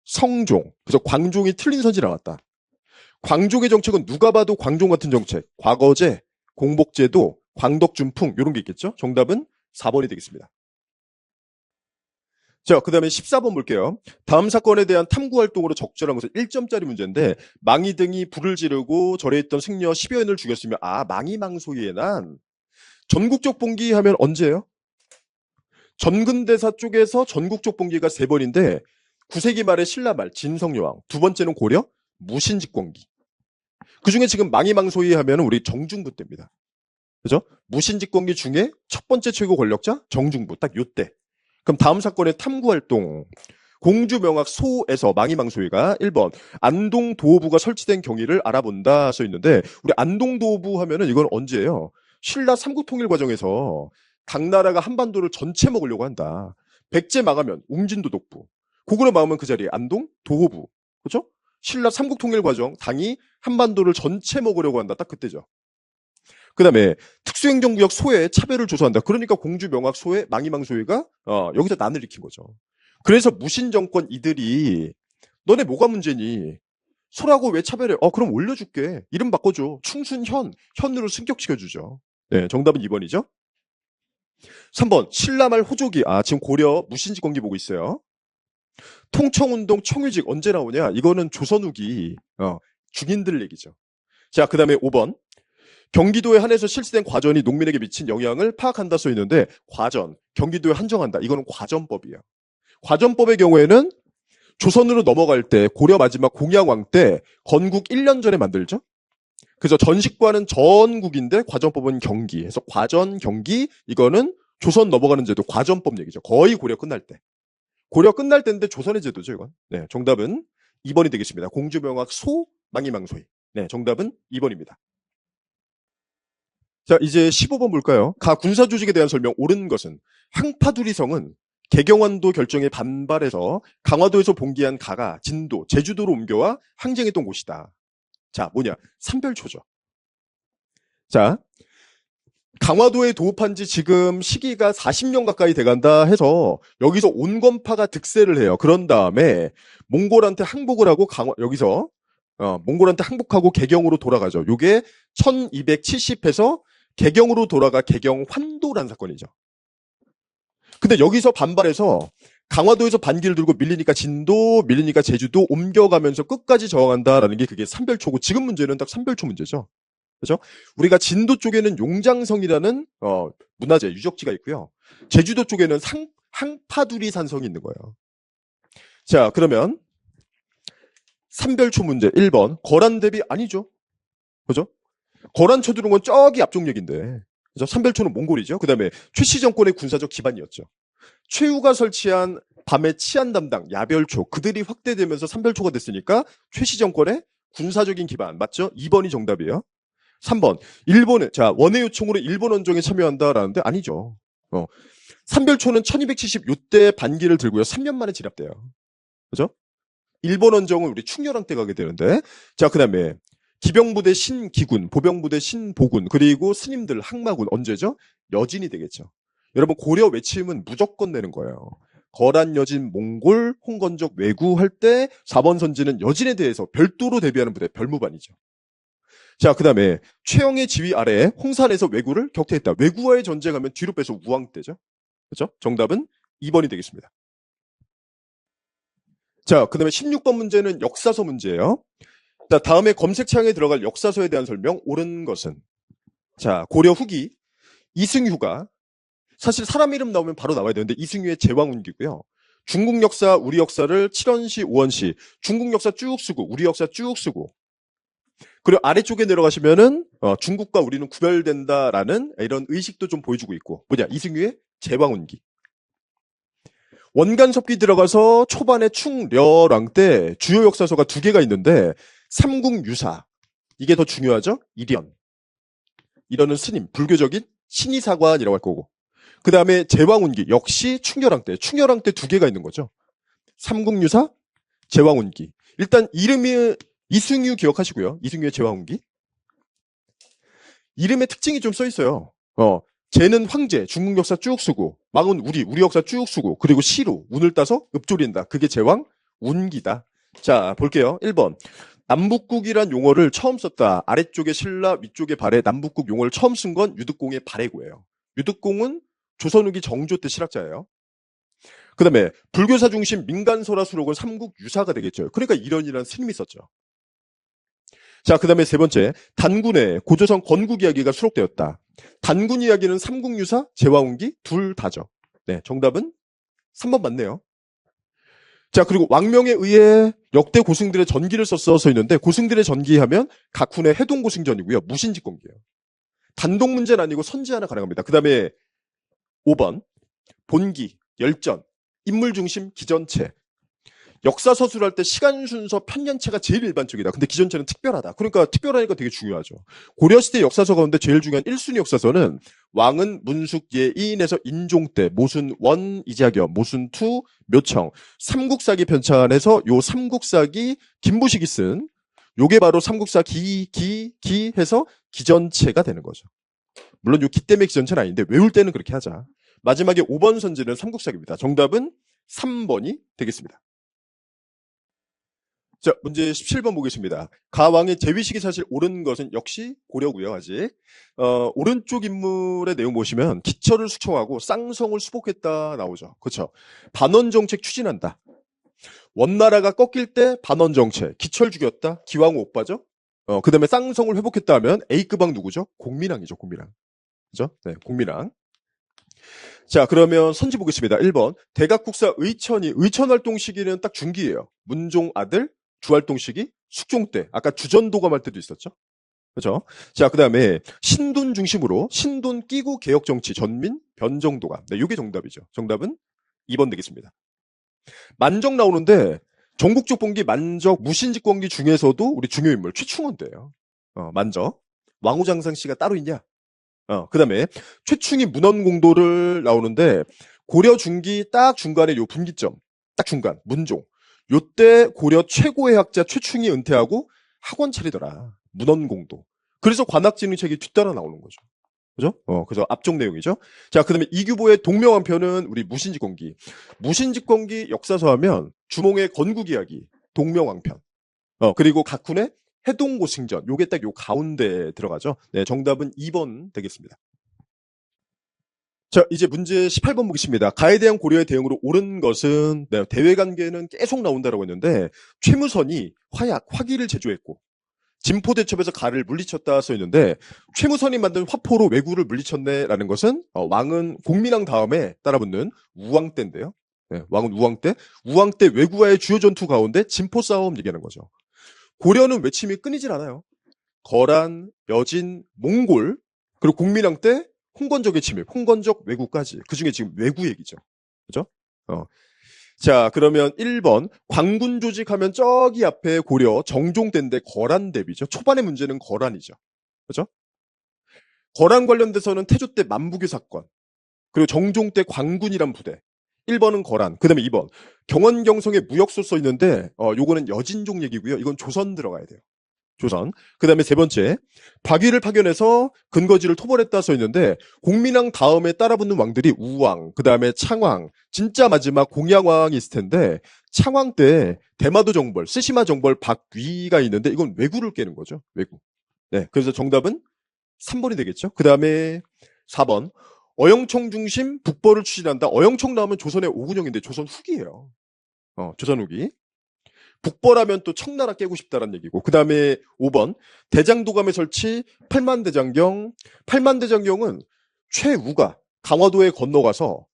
성종. 그래서 광종이 틀린 선지 나왔다. 광종의 정책은 누가 봐도 광종 같은 정책. 과거제, 공복제도, 광덕준풍 이런 게 있겠죠. 정답은 4번이 되겠습니다. 자, 그 다음에 14번 볼게요. 다음 사건에 대한 탐구활동으로 적절한 것은 1점짜리 문제인데 망이 등이 불을 지르고 절에 있던 승려 10여 인을 죽였으며 망이 망소위에 난 전국적 봉기 하면 언제예요? 전근대사 쪽에서 전국적 봉기가 3번인데 9세기 말에 신라말 진성여왕, 두 번째는 고려 무신직권기. 그중에 지금 망이망소위 하면 우리 정중부 때입니다. 그죠? 무신직권기 중에 첫 번째 최고 권력자 정중부 딱 요때. 그럼 다음 사건의 탐구활동 공주명학 소에서 망이망소위가 1번 안동도호부가 설치된 경위를 알아본다 써 있는데 우리 안동도호부 하면은 이건 언제예요? 신라 삼국통일 과정에서 각 나라가 한반도를 전체 먹으려고 한다. 백제 망하면 웅진도 독부. 고구려 망하면 그 자리에 안동 도호부. 그렇죠? 신라 삼국통일 과정 당이 한반도를 전체 먹으려고 한다. 딱 그때죠. 그 다음에 특수행정구역 소에 차별을 조소한다. 그러니까 공주명학 소에 망이망소위가 여기서 난을 일으킨 거죠. 그래서 무신정권 이들이 너네 뭐가 문제니? 소라고 왜 차별해? 그럼 올려줄게. 이름 바꿔줘. 충순현, 현으로 승격시켜주죠. 네, 정답은 2번이죠. 3번 신라말 호족이 지금 고려 무신직권기 보고 있어요. 통청운동 청유직 언제 나오냐? 이거는 조선 후기 중인들 얘기죠. 자, 그 다음에 5번 경기도에 한해서 실시된 과전이 농민에게 미친 영향을 파악한다 써 있는데 과전, 경기도에 한정한다. 이거는 과전법이에요. 과전법의 경우에는 조선으로 넘어갈 때 고려 마지막 공양왕 때 건국 1년 전에 만들죠. 그래서 전식과는 전국인데 과전법은 경기. 그래서 과전, 경기 이거는 조선 넘어가는 제도 과전법 얘기죠. 거의 고려 끝날 때. 고려 끝날 때인데 조선의 제도죠, 이건. 네, 정답은 2번이 되겠습니다. 공주명학 소, 망이망소위. 네, 정답은 2번입니다. 자, 이제 15번 볼까요? 가 군사조직에 대한 설명 옳은 것은 항파두리성은 개경환도 결정에 반발해서 강화도에서 봉기한 가가 진도, 제주도로 옮겨와 항쟁했던 곳이다. 자, 뭐냐? 삼별초죠. 자, 강화도에 도읍한 지 지금 시기가 40년 가까이 돼간다 해서 여기서 온건파가 득세를 해요. 그런 다음에 몽골한테 항복을 하고 여기서 몽골한테 항복하고 개경으로 돌아가죠. 요게 1270해서 개경으로 돌아가 개경 환도라는 사건이죠. 근데 여기서 반발해서 강화도에서 반기를 들고 밀리니까 진도, 밀리니까 제주도 옮겨가면서 끝까지 저항한다라는 게 그게 삼별초고 지금 문제는 딱 삼별초 문제죠. 그죠? 우리가 진도 쪽에는 용장성이라는 문화재 유적지가 있고요. 제주도 쪽에는 항파두리 산성이 있는 거예요. 자, 그러면 삼별초 문제 1번 거란 대비 아니죠. 그죠? 거란 쳐들은 건 저기 앞쪽 얘기인데. 그죠? 삼별초는 몽골이죠. 그다음에 최씨 정권의 군사적 기반이었죠. 최후가 설치한 밤의 치안 담당 야별초 그들이 확대되면서 삼별초가 됐으니까 최씨 정권의 군사적인 기반 맞죠? 2번이 정답이에요. 3번 일본은 원해 요청으로 일본 원정에 참여한다라는데 아니죠. 삼별초는 1270 요때 반기를 들고요. 3년 만에 진압돼요. 그죠? 일본 원정은 우리 충렬왕 때 가게 되는데 자 그다음에 기병부대 신기군, 보병부대 신보군 그리고 스님들 항마군 언제죠? 여진이 되겠죠. 여러분 고려 외침은 무조건 내는 거예요. 거란 여진 몽골 홍건적 왜구 할 때 4번 선지는 여진에 대해서 별도로 대비하는 부대 별무반이죠. 자, 그 다음에 최영의 지휘 아래에 홍산에서 왜구를 격퇴했다. 왜구와의 전쟁하면 뒤로 빼서 우왕 때죠. 그렇죠? 정답은 2번이 되겠습니다. 자, 그 다음에 16번 문제는 역사서 문제예요. 자, 다음에 검색창에 들어갈 역사서에 대한 설명 옳은 것은 자, 고려 후기 이승휴가 사실 사람 이름 나오면 바로 나와야 되는데 이승휴의 제왕운기고요. 중국 역사, 우리 역사를 7원시, 5원시 중국 역사 쭉 쓰고 우리 역사 쭉 쓰고 그리고 아래쪽에 내려가시면은 중국과 우리는 구별된다라는 이런 의식도 좀 보여주고 있고 뭐냐 이승휴의 제왕운기 원간섭기 들어가서 초반에 충려랑 때 주요 역사서가 2개가 있는데 삼국유사 이게 더 중요하죠. 일연은 스님 불교적인 신의사관이라고 할 거고 그 다음에 제왕운기 역시 충렬왕 때 2개가 있는 거죠. 삼국유사 제왕운기 일단 이름이 이승유 기억하시고요. 이승유의 제왕운기. 이름의 특징이 좀 써 있어요. 쟤는 황제, 중국 역사 쭉 쓰고, 망은 우리 역사 쭉 쓰고, 그리고 시로, 운을 따서 읍조린다. 그게 제왕 운기다. 자, 볼게요. 1번. 남북국이란 용어를 처음 썼다. 아래쪽에 신라, 위쪽에 발해. 남북국 용어를 처음 쓴 건 유득공의 발해고예요. 유득공은 조선 후기 정조 때 실학자예요. 그 다음에 불교사 중심 민간설화 수록은 삼국 유사가 되겠죠. 그러니까 이런 스님이 썼죠. 자, 그 다음에 세 번째, 단군의 고조선 건국 이야기가 수록되었다. 단군 이야기는 삼국유사, 제왕운기 둘 다죠. 네, 정답은 3번 맞네요. 자, 그리고 왕명에 의해 역대 고승들의 전기를 써서 있는데, 고승들의 전기 하면 각훈의 해동고승전이고요. 무신직공기예요. 단독 문제는 아니고 선지 하나 가능합니다. 그 다음에 5번, 본기, 열전, 인물 중심, 기전체. 역사 서술할 때 시간 순서 편년체가 제일 일반적이다. 근데 기전체는 특별하다. 그러니까 특별하니까 되게 중요하죠. 고려시대 역사서 가운데 제일 중요한 1순위 역사서는 왕은 문숙 예이인에서 인종 때, 모순 원 이자겸, 모순 투 묘청, 삼국사기 편찬해서 요 삼국사기 김부식이 쓴 요게 바로 삼국사 기 해서 기전체가 되는 거죠. 물론 요 기 때문에 기전체는 아닌데 외울 때는 그렇게 하자. 마지막에 5번 선지는 삼국사기입니다. 정답은 3번이 되겠습니다. 자, 문제 17번 보겠습니다. 가왕의 재위식이 사실 옳은 것은 역시 고려고요, 아직. 오른쪽 인물의 내용 보시면 기철을 숙청하고 쌍성을 수복했다 나오죠. 그렇죠? 반원정책 추진한다. 원나라가 꺾일 때 반원정책, 기철 죽였다, 기왕후 오빠죠? 그 다음에 쌍성을 회복했다 하면 A급왕 누구죠? 공민왕이죠, 공민왕. 그죠? 네, 공민왕. 자, 그러면 선지 보겠습니다. 1번. 대각국사 의천 활동 시기는 딱 중기예요. 문종 아들, 주활동 시기, 숙종 때. 아까 주전도감 할 때도 있었죠? 그죠? 자, 그 다음에 신돈 중심으로 신돈 끼고 개혁 정치, 전민, 변정도감. 네, 요게 정답이죠. 정답은 2번 되겠습니다. 만적 나오는데, 전국적 봉기 만적 무신직공기 중에서도 우리 중요인물 최충원대예요. 만적. 왕후장상 씨가 따로 있냐? 그 다음에 최충이 문헌공도를 나오는데 고려 중기 딱 중간에 요 분기점 딱 중간 문종 요때 고려 최고의 학자 최충이 은퇴하고 학원 차리더라. 문헌공도. 그래서 관악진흥책이 뒤따라 나오는 거죠. 그죠? 그래서 앞쪽 내용이죠. 자, 그 다음에 이규보의 동명왕편은 우리 무신직공기. 무신직공기 역사서 하면 주몽의 건국이야기 동명왕편. 그리고 각훈의 해동고승전. 요게 딱 요 가운데 들어가죠. 네, 정답은 2번 되겠습니다. 자, 이제 문제 18번 보겠습니다. 가에 대한 고려의 대응으로 옳은 것은, 네, 대외관계는 계속 나온다라고 했는데, 최무선이 화기를 제조했고, 진포대첩에서 가를 물리쳤다 써있는데, 최무선이 만든 화포로 왜구를 물리쳤네라는 것은, 왕은 공민왕 다음에 따라붙는 우왕 때인데요. 네, 왕은 우왕 때. 우왕 때 왜구와의 주요 전투 가운데 진포 싸움 얘기하는 거죠. 고려는 외침이 끊이질 않아요. 거란, 여진, 몽골, 그리고 공민왕 때 홍건적의 침입, 홍건적 왜구까지. 그 중에 지금 왜구 얘기죠. 그죠? 자, 그러면 1번. 광군 조직하면 저기 앞에 고려 정종 때인데 거란 대비죠. 초반의 문제는 거란이죠. 그죠? 거란 관련돼서는 태조 때 만부교 사건, 그리고 정종 때 광군이란 부대. 1번은 거란. 그 다음에 2번. 경원경성에 무역소 써 있는데, 요거는 여진종 얘기고요. 이건 조선 들어가야 돼요. 조선. 그 다음에 세 번째, 박위를 파견해서 근거지를 토벌했다 써 있는데, 공민왕 다음에 따라붙는 왕들이 우왕, 그 다음에 창왕, 진짜 마지막 공양왕이 있을 텐데, 창왕 때 대마도 정벌, 스시마 정벌 박위가 있는데, 이건 왜구를 깨는 거죠. 왜구. 네. 그래서 정답은 3번이 되겠죠. 그 다음에 4번. 어영청 중심 북벌을 추진한다. 어영청 나오면 조선의 오군영인데, 조선 후기예요. 조선 후기. 북벌하면 또 청나라 깨고 싶다라는 얘기고. 그 다음에 5번. 대장도감의 설치, 팔만대장경. 팔만대장경은 최우가 강화도에 건너가서,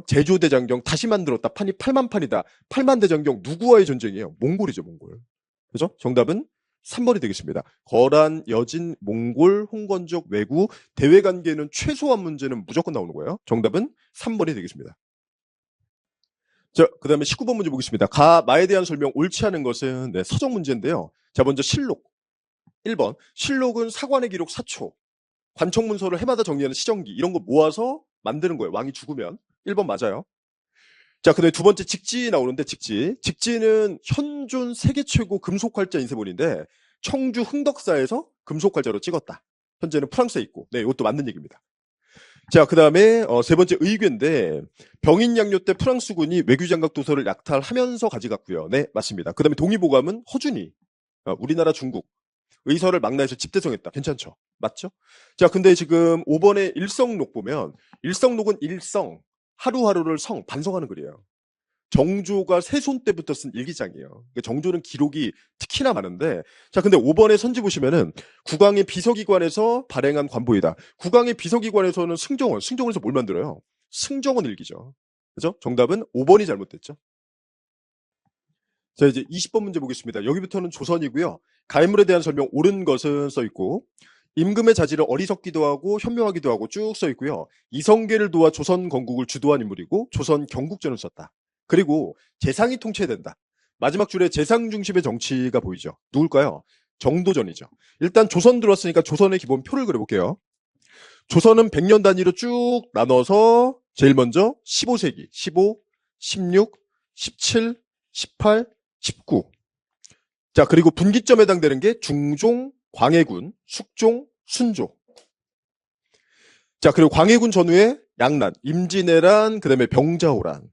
제조대장경 다시 만들었다. 판이 8만판이다. 팔만대장경 누구와의 전쟁이에요? 몽골이죠, 몽골. 그죠? 정답은 3번이 되겠습니다. 거란, 여진, 몽골, 홍건적, 왜구, 대외관계는 최소한 문제는 무조건 나오는 거예요. 정답은 3번이 되겠습니다. 자, 그 다음에 19번 문제 보겠습니다. 가마에 대한 설명 옳지 않은 것은 서적 문제인데요. 자, 먼저 실록. 1번. 실록은 사관의 기록 사초. 관청문서를 해마다 정리하는 시정기. 이런 거 모아서 만드는 거예요. 왕이 죽으면. 1번 맞아요. 자, 그다음에 두 번째 직지 나오는데 직지는 현존 세계 최고 금속활자 인쇄본인데 청주 흥덕사에서 금속활자로 찍었다. 현재는 프랑스에 있고, 네, 이것도 맞는 얘기입니다. 자, 그 다음에 세 번째 의궤인데 병인 양요 때 프랑스군이 외교장각 도서를 약탈하면서 가져갔고요. 네, 맞습니다. 그 다음에 동의보감은 허준이 우리나라 중국 의서를 망라해서 집대성했다. 괜찮죠? 맞죠? 자, 근데 지금 5번에 일성록 보면 일성록은 일성 하루하루를 반성하는 글이에요. 정조가 세손 때부터 쓴 일기장이에요. 그러니까 정조는 기록이 특히나 많은데, 자, 근데 5번에 선지 보시면은 국왕의 비서기관에서 발행한 관보이다. 국왕의 비서기관에서는 승정원에서 뭘 만들어요? 승정원 일기죠. 그죠? 정답은 5번이 잘못됐죠. 자, 이제 20번 문제 보겠습니다. 여기부터는 조선이고요. 가해물에 대한 설명 옳은 것은 써 있고, 임금의 자질을 어리석기도 하고 현명하기도 하고 쭉 써 있고요. 이성계를 도와 조선 건국을 주도한 인물이고 조선 경국전을 썼다. 그리고 재상이 통치해야 된다. 마지막 줄에 재상 중심의 정치가 보이죠. 누굴까요? 정도전이죠. 일단 조선 들어왔으니까 조선의 기본 표를 그려볼게요. 조선은 100년 단위로 쭉 나눠서 제일 먼저 15세기, 15, 16, 17, 18, 19. 자, 그리고 분기점에 해당되는 게 중종, 광해군, 숙종, 순조. 자, 그리고 광해군 전후에 양란, 임진왜란, 그 다음에 병자호란.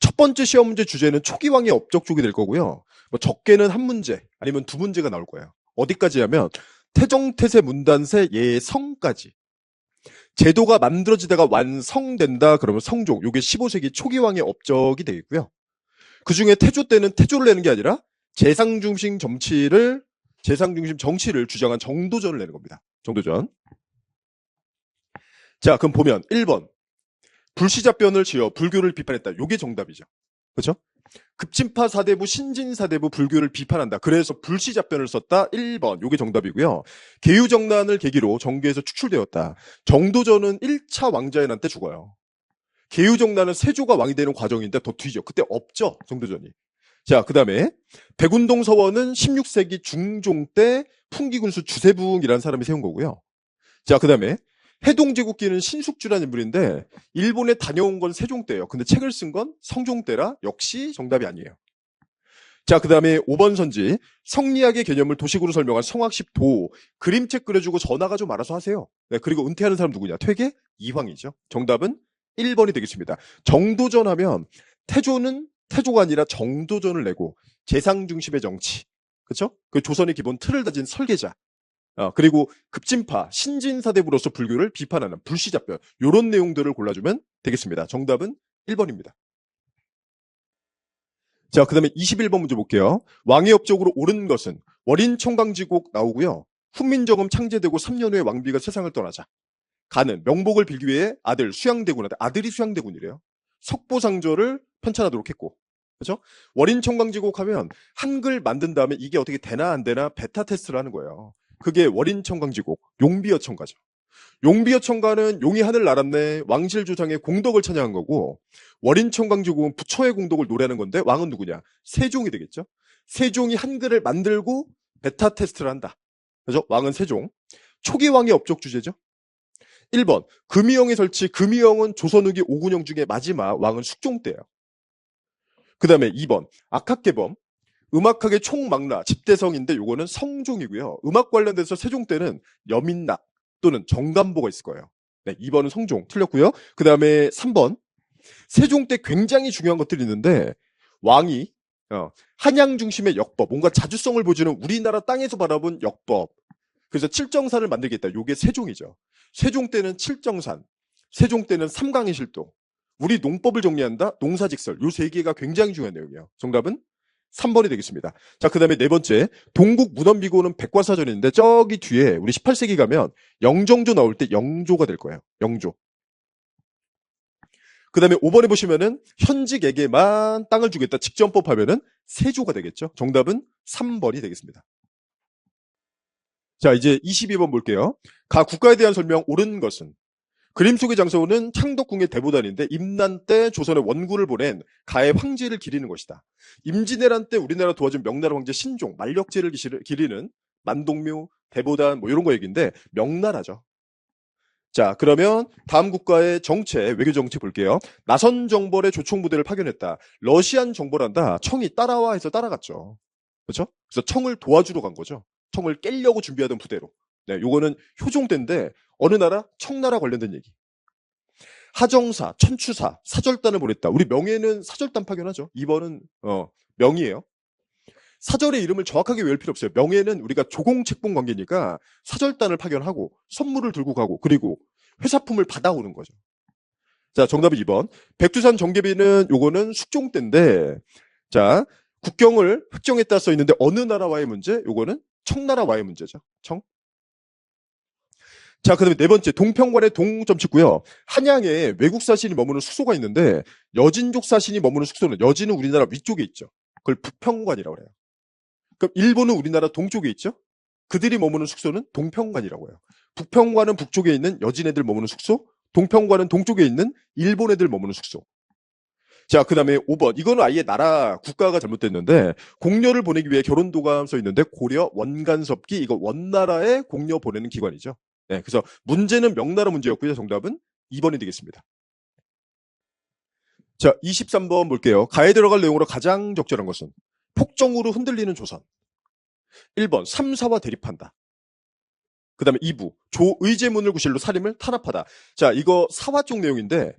첫 번째 시험 문제 주제는 초기왕의 업적 쪽이 될 거고요. 뭐 적게는 한 문제, 아니면 두 문제가 나올 거예요. 어디까지 하면 태정태세 문단세 예성까지. 제도가 만들어지다가 완성된다 그러면 성종, 요게 15세기 초기왕의 업적이 되겠고요. 그 중에 태조 때는 태조를 내는 게 아니라 재상 중심 정치를 주장한 정도전을 내는 겁니다. 정도전. 자, 그럼 보면 1번. 불시잡변을 지어 불교를 비판했다. 요게 정답이죠. 그렇죠? 급진파 사대부, 신진 사대부 불교를 비판한다. 그래서 불시잡변을 썼다. 1번. 요게 정답이고요. 계유정난을 계기로 정계에서 축출되었다. 정도전은 1차 왕자의 난 때 죽어요. 계유정난은 세조가 왕이 되는 과정인데 더 뒤죠. 그때 없죠. 정도전이. 자, 그 다음에 백운동 서원은 16세기 중종 때 풍기군수 주세붕이라는 사람이 세운 거고요. 자, 그 다음에 해동제국기는 신숙주라는 인물인데 일본에 다녀온 건 세종 때예요. 근데 책을 쓴 건 성종 때라 역시 정답이 아니에요. 자, 그 다음에 5번 선지 성리학의 개념을 도식으로 설명한 성학십 도 그림책 그려주고 전화가 좀 알아서 하세요. 네, 그리고 은퇴하는 사람 누구냐? 퇴계? 이황이죠. 정답은 1번이 되겠습니다. 정도전 하면 태조가 아니라 정도전을 내고 재상 중심의 정치. 그렇죠? 그 조선의 기본 틀을 다진 설계자. 그리고 급진파, 신진사대부로서 불교를 비판하는 불시잡변 이런 내용들을 골라주면 되겠습니다. 정답은 1번입니다. 자, 그 다음에 21번 문제 볼게요. 왕의 업적으로 옳은 것은 월인청강지곡 나오고요. 훈민정음 창제되고 3년 후에 왕비가 세상을 떠나자. 가는 명복을 빌기 위해 아들이 수양대군이래요. 석보상조를 편찬하도록 했고. 그렇죠? 월인청강지곡 하면 한글 만든 다음에 이게 어떻게 되나 안 되나 베타 테스트를 하는 거예요. 그게 월인청강지곡, 용비어청가죠. 용비어청가는 용이 하늘 날았네, 왕실조상의 공덕을 찬양한 거고, 월인청강지곡은 부처의 공덕을 노래하는 건데, 왕은 누구냐? 세종이 되겠죠? 세종이 한글을 만들고 베타 테스트를 한다. 그죠? 왕은 세종. 초기 왕의 업적 주제죠? 1번, 금이영의 설치, 금이영은 조선 후기 5군영 중에 마지막 왕은 숙종 때예요. 그 다음에 2번, 악학개범. 음악학의 총망라, 집대성인데 요거는 성종이고요. 음악 관련돼서 세종 때는 여민락 또는 정감보가 있을 거예요. 네, 2번은 성종 틀렸고요. 그 다음에 3번 세종 때 굉장히 중요한 것들이 있는데 왕이 한양 중심의 역법, 뭔가 자주성을 보여주는 우리나라 땅에서 바라본 역법. 그래서 칠정산을 만들겠다. 요게 세종이죠. 세종 때는 칠정산, 세종 때는 삼강의 실도, 우리 농법을 정리한다. 농사직설. 요 세 개가 굉장히 중요한 내용이에요. 정답은 3번이 되겠습니다. 자, 그 다음에 네 번째. 동국 문헌비고는 백과사전인데 저기 뒤에 우리 18세기 가면 영정조 나올 때 영조가 될 거예요. 영조. 그 다음에 5번에 보시면은 현직에게만 땅을 주겠다. 직전법 하면은 세조가 되겠죠. 정답은 3번이 되겠습니다. 자, 이제 22번 볼게요. 가 국가에 대한 설명 옳은 것은 그림 속의 장소는 창덕궁의 대보단인데 임난 때 조선에 원군을 보낸 가의 황제를 기리는 것이다. 임진왜란 때 우리나라 도와준 명나라 황제 신종, 만력제를 기리는 만동묘, 대보단 뭐 이런 거 얘기인데 명나라죠. 자, 그러면 다음 국가의 정책, 외교 정책 볼게요. 나선 정벌의 조총부대를 파견했다. 러시안 정벌한다. 청이 따라와 해서 따라갔죠. 그렇죠? 그래서 청을 도와주러 간 거죠. 청을 깰려고 준비하던 부대로. 네, 요거는 효종대인데 어느 나라? 청나라 관련된 얘기. 하정사, 천추사, 사절단을 보냈다. 우리 명예는 사절단 파견하죠. 2번은 명이에요. 사절의 이름을 정확하게 외울 필요 없어요. 명예는 우리가 조공책봉 관계니까 사절단을 파견하고 선물을 들고 가고 그리고 회사품을 받아오는 거죠. 자, 정답은 2번. 백두산 정계비는 요거는 숙종 때인데 자, 국경을 획정했다 써 있는데 어느 나라와의 문제? 요거는 청나라와의 문제죠. 청. 자, 그다음에 네 번째 동평관의 동점 찍고요. 한양에 외국 사신이 머무는 숙소가 있는데 여진족 사신이 머무는 숙소는 여진은 우리나라 위쪽에 있죠. 그걸 북평관이라고 해요. 그럼 일본은 우리나라 동쪽에 있죠? 그들이 머무는 숙소는 동평관이라고 해요. 북평관은 북쪽에 있는 여진 애들 머무는 숙소, 동평관은 동쪽에 있는 일본 애들 머무는 숙소. 자, 그 다음에 5번. 이거는 아예 나라, 국가가 잘못됐는데, 공녀를 보내기 위해 결혼도감 써 있는데, 고려 원간섭기, 이거 원나라에 공녀 보내는 기관이죠. 네, 그래서 문제는 명나라 문제였고요. 정답은 2번이 되겠습니다. 자, 23번 볼게요. 가에 들어갈 내용으로 가장 적절한 것은 폭정으로 흔들리는 조선. 1번, 삼사와 대립한다. 그 다음에 2부, 조의제문을 구실로 살림을 탄압하다. 자, 이거 사화 쪽 내용인데,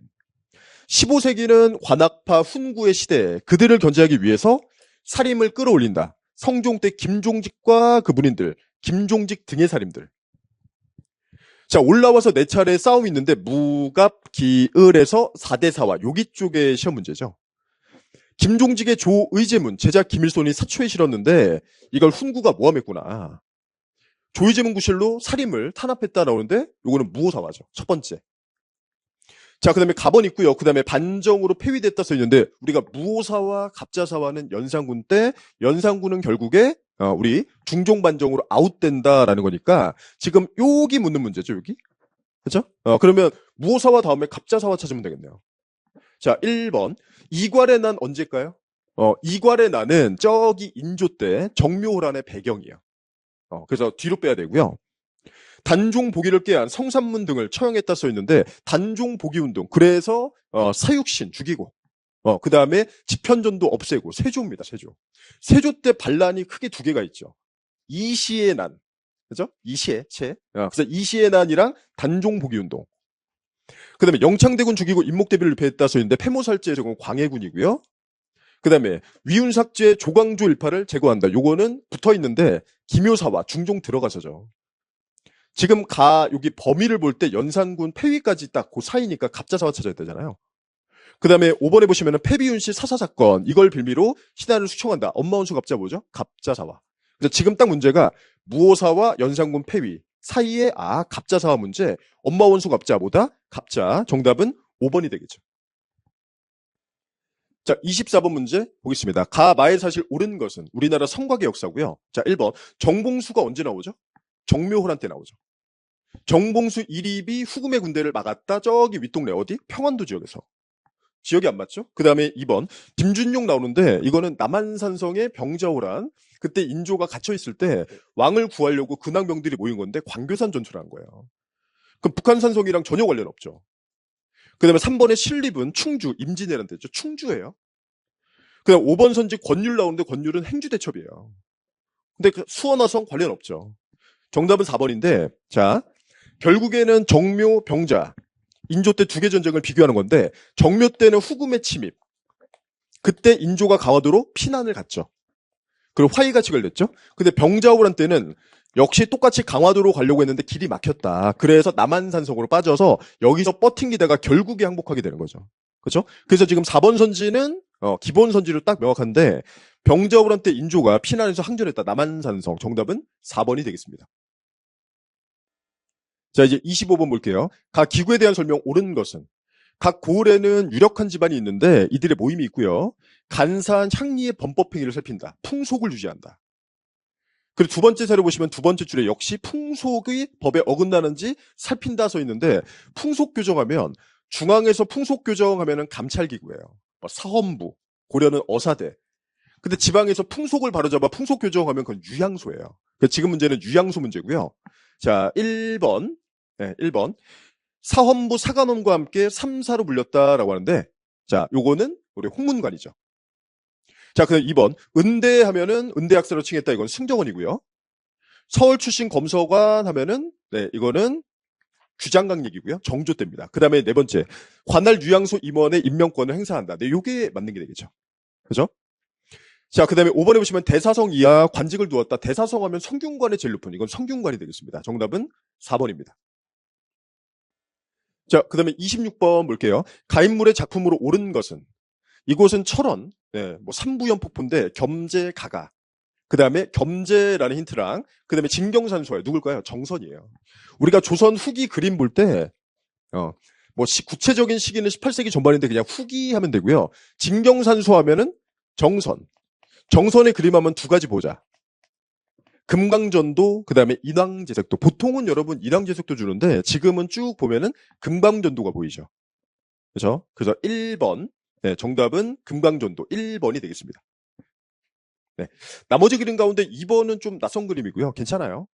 15세기는 관악파 훈구의 시대에 그들을 견제하기 위해서 살림을 끌어올린다. 성종 때 김종직과 그 문인들, 김종직 등의 살림들. 자, 올라와서 네 차례 싸움이 있는데 무갑, 기을에서 4대4와 여기 쪽의 시험 문제죠. 김종직의 조의제문, 제자 김일손이 사초에 실었는데 이걸 훈구가 모함했구나. 조의제문 구실로 살림을 탄압했다 나오는데 요거는 무오사화죠. 첫 번째. 자, 그 다음에 가번 있고요. 그 다음에 반정으로 폐위됐다 써 있는데 우리가 무오사와 갑자사화는 연산군 때 연산군은 결국에 우리 중종반정으로 아웃된다라는 거니까 지금 여기 묻는 문제죠. 여기. 그렇죠? 그러면 무오사와 다음에 갑자사화 찾으면 되겠네요. 자, 1번. 이괄의 난 언제일까요? 이괄의 난은 저기 인조 때 정묘호란의 배경이에요. 그래서 뒤로 빼야 되고요. 단종 복위를 깨한 성산문 등을 처형했다 써 있는데 단종 복위 운동. 그래서 사육신 죽이고 그 다음에 집현전도 없애고 세조입니다. 세조. 세조 때 반란이 크게 두 개가 있죠. 이시의 난, 그죠? 이시의 채. 그래서 이시의 난이랑 단종 복위 운동. 그 다음에 영창대군 죽이고 임목대비를 배했다 써 있는데 패모살제 저건 광해군이고요. 그 다음에 위운삭제 조광조 일파를 제거한다. 요거는 붙어 있는데 기묘사와 중종 들어가서죠. 지금 여기 범위를 볼 때 연산군 폐위까지 딱 그 사이니까 갑자사화 찾아야 되잖아요. 그 다음에 5번에 보시면은 패비윤 씨 사사사건, 이걸 빌미로 신하를 숙청한다. 엄마원수 갑자 뭐죠? 갑자사화. 그래서 지금 딱 문제가 무오사와 연산군 폐위 사이에 갑자사화 문제, 엄마원수 갑자보다 갑자. 정답은 5번이 되겠죠. 자, 24번 문제 보겠습니다. 가마의 사실 옳은 것은 우리나라 성곽의 역사고요. 자, 1번. 정봉수가 언제 나오죠? 정묘호란 때 나오죠. 정봉수 이립이 후금의 군대를 막았다. 저기 윗동네 어디? 평안도 지역에서. 지역이 안 맞죠? 그 다음에 2번. 김준용 나오는데 이거는 남한산성의 병자호란. 그때 인조가 갇혀있을 때 왕을 구하려고 근황병들이 모인 건데 광교산 전투를 한 거예요. 그럼 북한산성이랑 전혀 관련 없죠. 그 다음에 3번의 신립은 충주, 임진왜란 때죠. 충주예요. 그 다음 5번 선지 권율 나오는데 권율은 행주대첩이에요. 근데 그 수원화성 관련 없죠. 정답은 4번인데 자, 결국에는 정묘, 병자, 인조 때 두 개 전쟁을 비교하는 건데 정묘 때는 후금의 침입. 그때 인조가 강화도로 피난을 갔죠. 그리고 화의가 체결됐죠. 근데 병자호란 때는 역시 똑같이 강화도로 가려고 했는데 길이 막혔다. 그래서 남한산성으로 빠져서 여기서 뻗팅기다가 결국에 항복하게 되는 거죠. 그렇죠? 그래서 지금 4번 선지는 기본 선지로 딱 명확한데 병자호란 때 인조가 피난해서 항전했다. 남한산성. 정답은 4번이 되겠습니다. 자, 이제 25번 볼게요. 각 기구에 대한 설명 옳은 것은 각 고을에는 유력한 집안이 있는데 이들의 모임이 있고요. 간사한 향리의 범법행위를 살핀다. 풍속을 유지한다. 그리고 두 번째 사례 보시면 두 번째 줄에 역시 풍속의 법에 어긋나는지 살핀다 써 있는데 풍속 교정하면 중앙에서 풍속 교정하면은 감찰기구예요. 사헌부, 고려는 어사대. 근데 지방에서 풍속을 바로잡아 풍속 교정하면 그건 유양소예요. 지금 문제는 유양소 문제고요. 자, 1번. 네, 1번. 사헌부 사관원과 함께 삼사로 불렸다라고 하는데, 자, 요거는 우리 홍문관이죠. 자, 그다음 2번. 은대 하면은 은대학사로 칭했다. 이건 승정원이고요. 서울 출신 검서관 하면은, 네, 이거는 규장각 얘기고요. 정조 때입니다. 그 다음에 네 번째. 관할 유양소 임원의 임명권을 행사한다. 네, 요게 맞는 게 되겠죠. 그죠? 자, 그 다음에 5번에 보시면 대사성 이하 관직을 두었다. 대사성 하면 성균관의 제일 높은, 이건 성균관이 되겠습니다. 정답은 4번입니다. 자, 그 다음에 26번 볼게요. 가인물의 작품으로 옳은 것은, 이곳은 철원, 네, 뭐 삼부연 폭포인데 겸재가가, 그 다음에 겸재라는 힌트랑, 그 다음에 진경산수예요. 누굴까요? 정선이에요. 우리가 조선 후기 그림 볼 때, 뭐 구체적인 시기는 18세기 전반인데 그냥 후기 하면 되고요. 진경산수 하면은 정선. 정선의 그림하면 두 가지 보자. 금강전도, 그 다음에 인왕제석도. 보통은 여러분 인왕제석도 주는데 지금은 쭉 보면은 금강전도가 보이죠. 그죠? 그래서 1번. 네, 정답은 금강전도 1번이 되겠습니다. 네. 나머지 그림 가운데 2번은 좀 낯선 그림이고요. 괜찮아요.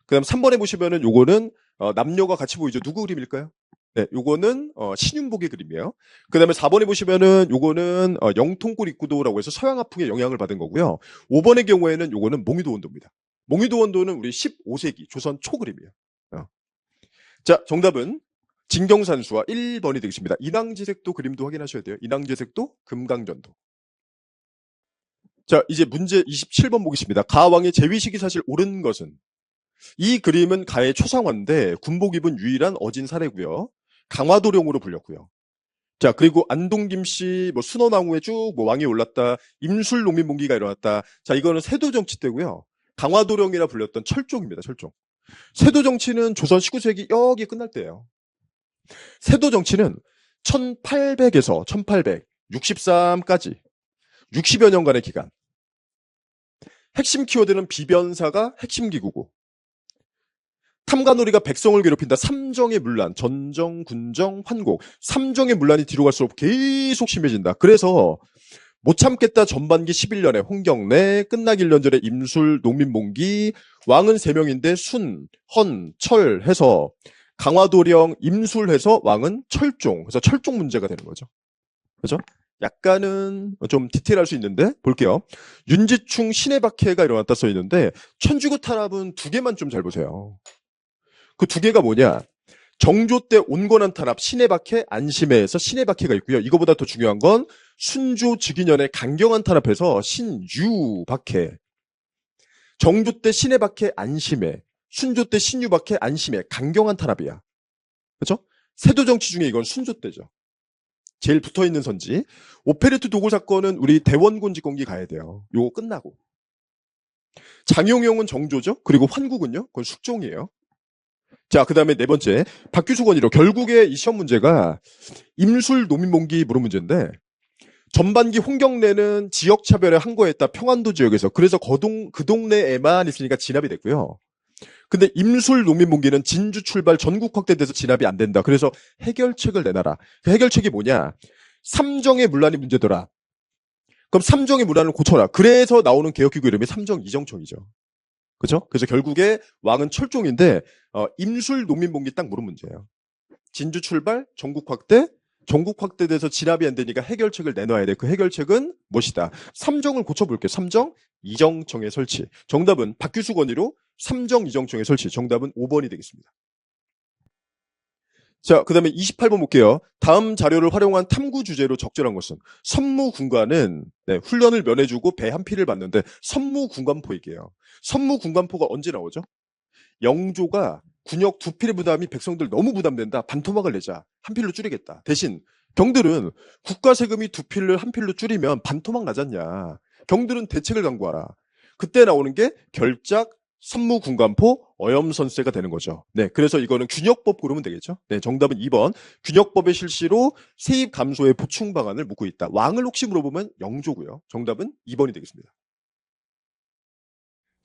그 다음 3번에 보시면은 요거는 남녀가 같이 보이죠. 누구 그림일까요? 네, 요거는 신윤복의 그림이에요. 그 다음에 4번에 보시면은 요거는 영통골 입구도라고 해서 서양화풍의 영향을 받은 거고요. 5번의 경우에는 요거는 몽유도원도입니다. 몽유도원도는 우리 15세기 조선 초 그림이에요. 자, 정답은 진경산수와 1번이 되겠습니다. 인왕지색도 그림도 확인하셔야 돼요. 인왕지색도 금강전도. 자, 이제 문제 27번 보겠습니다. 가왕의 재위식이 사실 옳은 것은, 이 그림은 가의 초상화인데 군복 입은 유일한 어진 사례고요. 강화도령으로 불렸고요. 자, 그리고 안동김씨 뭐 순원왕후에 쭉 뭐 왕이 올랐다. 임술 농민봉기가 일어났다. 자, 이거는 세도정치 때고요. 강화도령이라 불렸던 철종입니다. 철종. 세도정치는 조선 19세기 여기 끝날 때예요. 세도정치는 1800에서 1863까지 60여 년간의 기간. 핵심 키워드는 비변사가 핵심 기구고, 탐관오리가 백성을 괴롭힌다. 삼정의 문란, 전정, 군정, 환곡. 삼정의 문란이 뒤로 갈수록 계속 심해진다. 그래서 못 참겠다. 전반기 11년에 홍경래, 끝나기 1년 전에 임술, 농민봉기, 왕은 3명인데 순, 헌, 철 해서 강화도령, 임술 해서 왕은 철종. 그래서 철종 문제가 되는 거죠. 그죠? 약간은 좀 디테일할 수 있는데 볼게요. 윤지충 신의 박해가 일어났다 써 있는데 천주교 탄압은 두 개만 좀 잘 보세요. 그 두 개가 뭐냐? 정조 때 온건한 탄압, 신의 박해, 안심해에서 신의 박해가 있고요. 이거보다 더 중요한 건 순조 즉위년에 강경한 탄압에서 신유 박해. 정조 때 신의 박해, 안심해. 순조 때 신유 박해, 안심해. 강경한 탄압이야. 그렇죠? 세도 정치 중에 이건 순조 때죠. 제일 붙어있는 선지. 오페레트 도굴 사건은 우리 대원군 직공기 가야 돼요. 요거 끝나고. 장용영은 정조죠. 그리고 환국은요. 그건 숙종이에요. 자, 그 다음에 네 번째. 박규수건이로. 결국에 이 시험 문제가 임술 농민봉기 물은 문제인데, 전반기 홍경래는 지역차별에 항거했다. 평안도 지역에서. 그래서 그 동네에만 있으니까 진압이 됐고요. 근데 임술 농민봉기는 진주 출발 전국 확대돼서 진압이 안 된다. 그래서 해결책을 내놔라. 그 해결책이 뭐냐? 삼정의 문란이 문제더라. 그럼 삼정의 문란을 고쳐라. 그래서 나오는 개혁기구 이름이 삼정 이정청이죠. 그죠? 그래서 결국에 왕은 철종인데 임술 농민봉기 딱 물은 문제예요. 진주 출발, 전국 확대돼서 진압이 안 되니까 해결책을 내놔야 돼. 그 해결책은 무엇이다? 삼정을 고쳐볼게요. 삼정 이정청의 설치. 정답은 박규수 건의로 삼정 이정청의 설치. 정답은 5번이 되겠습니다. 자, 그 다음에 28번 볼게요. 다음 자료를 활용한 탐구 주제로 적절한 것은, 선무군관은 훈련을 면해주고 배 한 피를 받는데 선무군관포 얘기예요. 선무군관포가 언제 나오죠? 영조가 군역 2필의 부담이 백성들 너무 부담된다. 반토막을 내자. 한 필로 줄이겠다. 대신 경들은 국가 세금이 2필을 한 필로 줄이면 반토막 나잖냐. 경들은 대책을 강구하라. 그때 나오는 게 결작, 선무군관포, 어염선세가 되는 거죠. 네, 그래서 이거는 균역법 고르면 되겠죠. 네, 정답은 2번. 균역법의 실시로 세입 감소의 보충 방안을 묻고 있다. 왕을 혹시 물어보면 영조고요. 정답은 2번이 되겠습니다.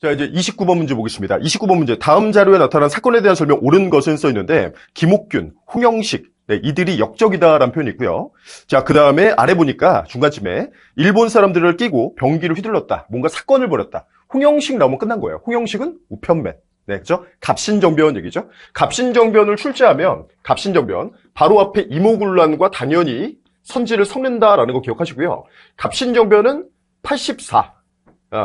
자, 이제 29번 문제 보겠습니다. 29번 문제. 다음 자료에 나타난 사건에 대한 설명 옳은 것은 써 있는데, 김옥균, 홍영식, 네, 이들이 역적이다라는 표현이 있고요. 자, 그 다음에 아래 보니까 중간쯤에 일본 사람들을 끼고 병기를 휘둘렀다. 뭔가 사건을 벌였다. 홍영식 나오면 끝난 거예요. 홍영식은 우편맨. 네, 그죠? 갑신정변 얘기죠. 갑신정변을 출제하면 갑신정변 바로 앞에 이모군란과 당연히 선지를 섞는다라는 거 기억하시고요. 갑신정변은 84.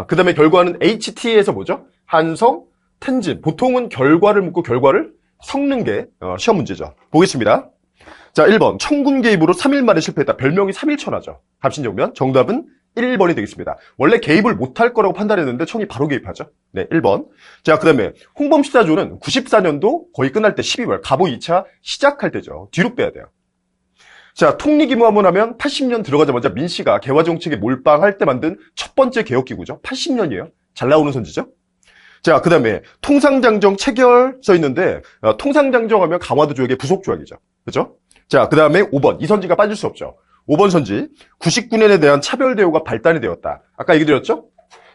그 다음에 결과는 HT에서 뭐죠? 한성, 텐진. 보통은 결과를 묻고 결과를 섞는 게 시험 문제죠. 보겠습니다. 자, 1번. 청군 개입으로 3일 만에 실패했다. 별명이 3일천하죠. 갑신정변. 정답은 1번이 되겠습니다. 원래 개입을 못할 거라고 판단했는데 청이 바로 개입하죠. 네, 1번. 자, 그 다음에 홍범14조는 94년도 거의 끝날 때 12월 갑오 2차 시작할 때죠. 뒤로 빼야 돼요. 자, 통리기무하문 하면 80년 들어가자마자 민씨가 개화정책에 몰빵할 때 만든 첫 번째 개혁기구죠. 80년이에요. 잘 나오는 선지죠. 자, 그 다음에 통상장정 체결 써 있는데 통상장정하면 강화도 조약의 부속 조약이죠. 그죠? 자, 그 다음에 5번. 이 선지가 빠질 수 없죠. 5번 선지. 99년에 대한 차별 대우가 발단이 되었다. 아까 얘기 드렸죠?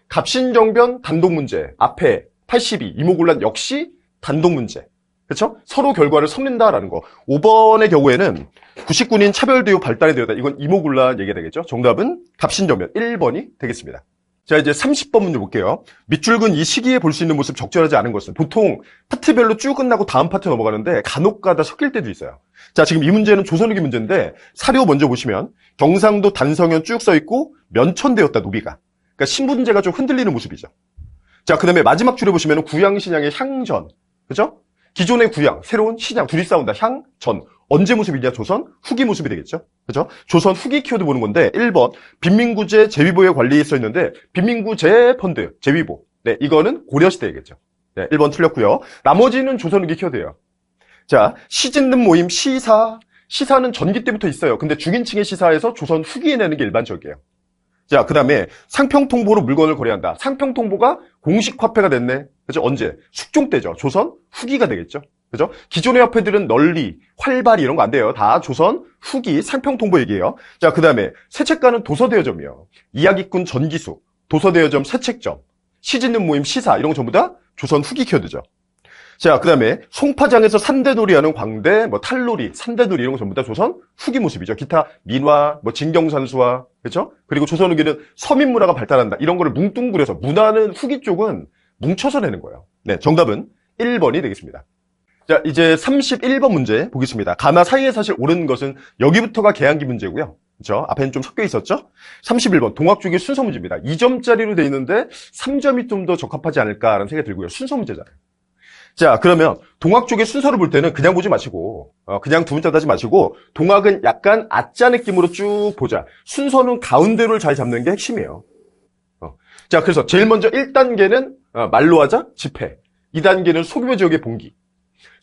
갑신정변 단독 문제. 앞에 82 이모군란 역시 단독 문제. 그렇죠? 서로 결과를 섞는다라는 거. 5번의 경우에는 99년 차별 대우 발단이 되었다. 이건 이모군란 얘기가 되겠죠? 정답은 갑신정변 1번이 되겠습니다. 자, 이제 30번 문제 볼게요. 밑줄근 이 시기에 볼 수 있는 모습 적절하지 않은 것은 보통 파트별로 쭉 끝나고 다음 파트 넘어가는데 간혹가다 섞일 때도 있어요. 자, 지금 이 문제는 조선 후기 문제인데 사료 먼저 보시면 경상도 단성현 쭉 써 있고 면천되었다 노비가. 그러니까 신분제가 좀 흔들리는 모습이죠. 자, 그다음에 마지막 줄에 보시면 구양 신양의 향전. 그죠? 기존의 구양, 새로운 신양 둘이 싸운다. 향, 전. 언제 모습이냐? 조선 후기 모습이 되겠죠. 그죠? 조선 후기 키워드 보는 건데 1번 빈민구제 재위보의 관리에 써 있는데 빈민구제 펀드 재위보. 네, 이거는 고려시대이겠죠. 네, 1번 틀렸고요. 나머지는 조선 후기 키워드예요. 자, 시짓는 모임 시사. 시사는 전기 때부터 있어요. 근데 중인층의 시사에서 조선 후기에 내는 게 일반적이에요. 자, 그 다음에 상평통보로 물건을 거래한다. 상평통보가 공식 화폐가 됐네. 그죠? 언제? 숙종 때죠. 조선 후기가 되겠죠. 그죠? 기존의 화폐들은 널리, 활발히 이런 거 안 돼요. 다 조선 후기 상평통보 얘기예요. 자, 그 다음에 세책가는 도서대여점이요. 이야기꾼 전기수, 도서대여점 세책점, 시짓는 모임 시사 이런 거 전부 다 조선 후기 키워드죠. 자, 그 다음에 송파장에서 산대놀이 하는 광대, 탈놀이, 산대놀이 이런 거 전부 다 조선 후기 모습이죠. 기타 민화, 진경산수화, 그렇죠? 그리고 조선 후기는 서민문화가 발달한다. 이런 거를 뭉뚱그려서 문화는 후기 쪽은 뭉쳐서 내는 거예요. 네, 정답은 1번이 되겠습니다. 자, 이제 31번 문제 보겠습니다. 가나 사이의 사실 옳은 것은 여기부터가 계양기 문제고요. 그렇죠? 앞에는 좀 섞여 있었죠? 31번 동학주기 순서 문제입니다. 2점짜리로 돼 있는데 3점이 좀 더 적합하지 않을까라는 생각이 들고요. 순서 문제잖아요. 자, 그러면 동학 쪽의 순서를 볼 때는 그냥 보지 마시고 그냥 두 문자 하지 마시고 동학은 약간 아짜 느낌으로 쭉 보자. 순서는 가운데를 잘 잡는 게 핵심이에요. 자, 그래서 제일 먼저 1단계는 말로 하자 집회, 2단계는 소규모 지역의 봉기,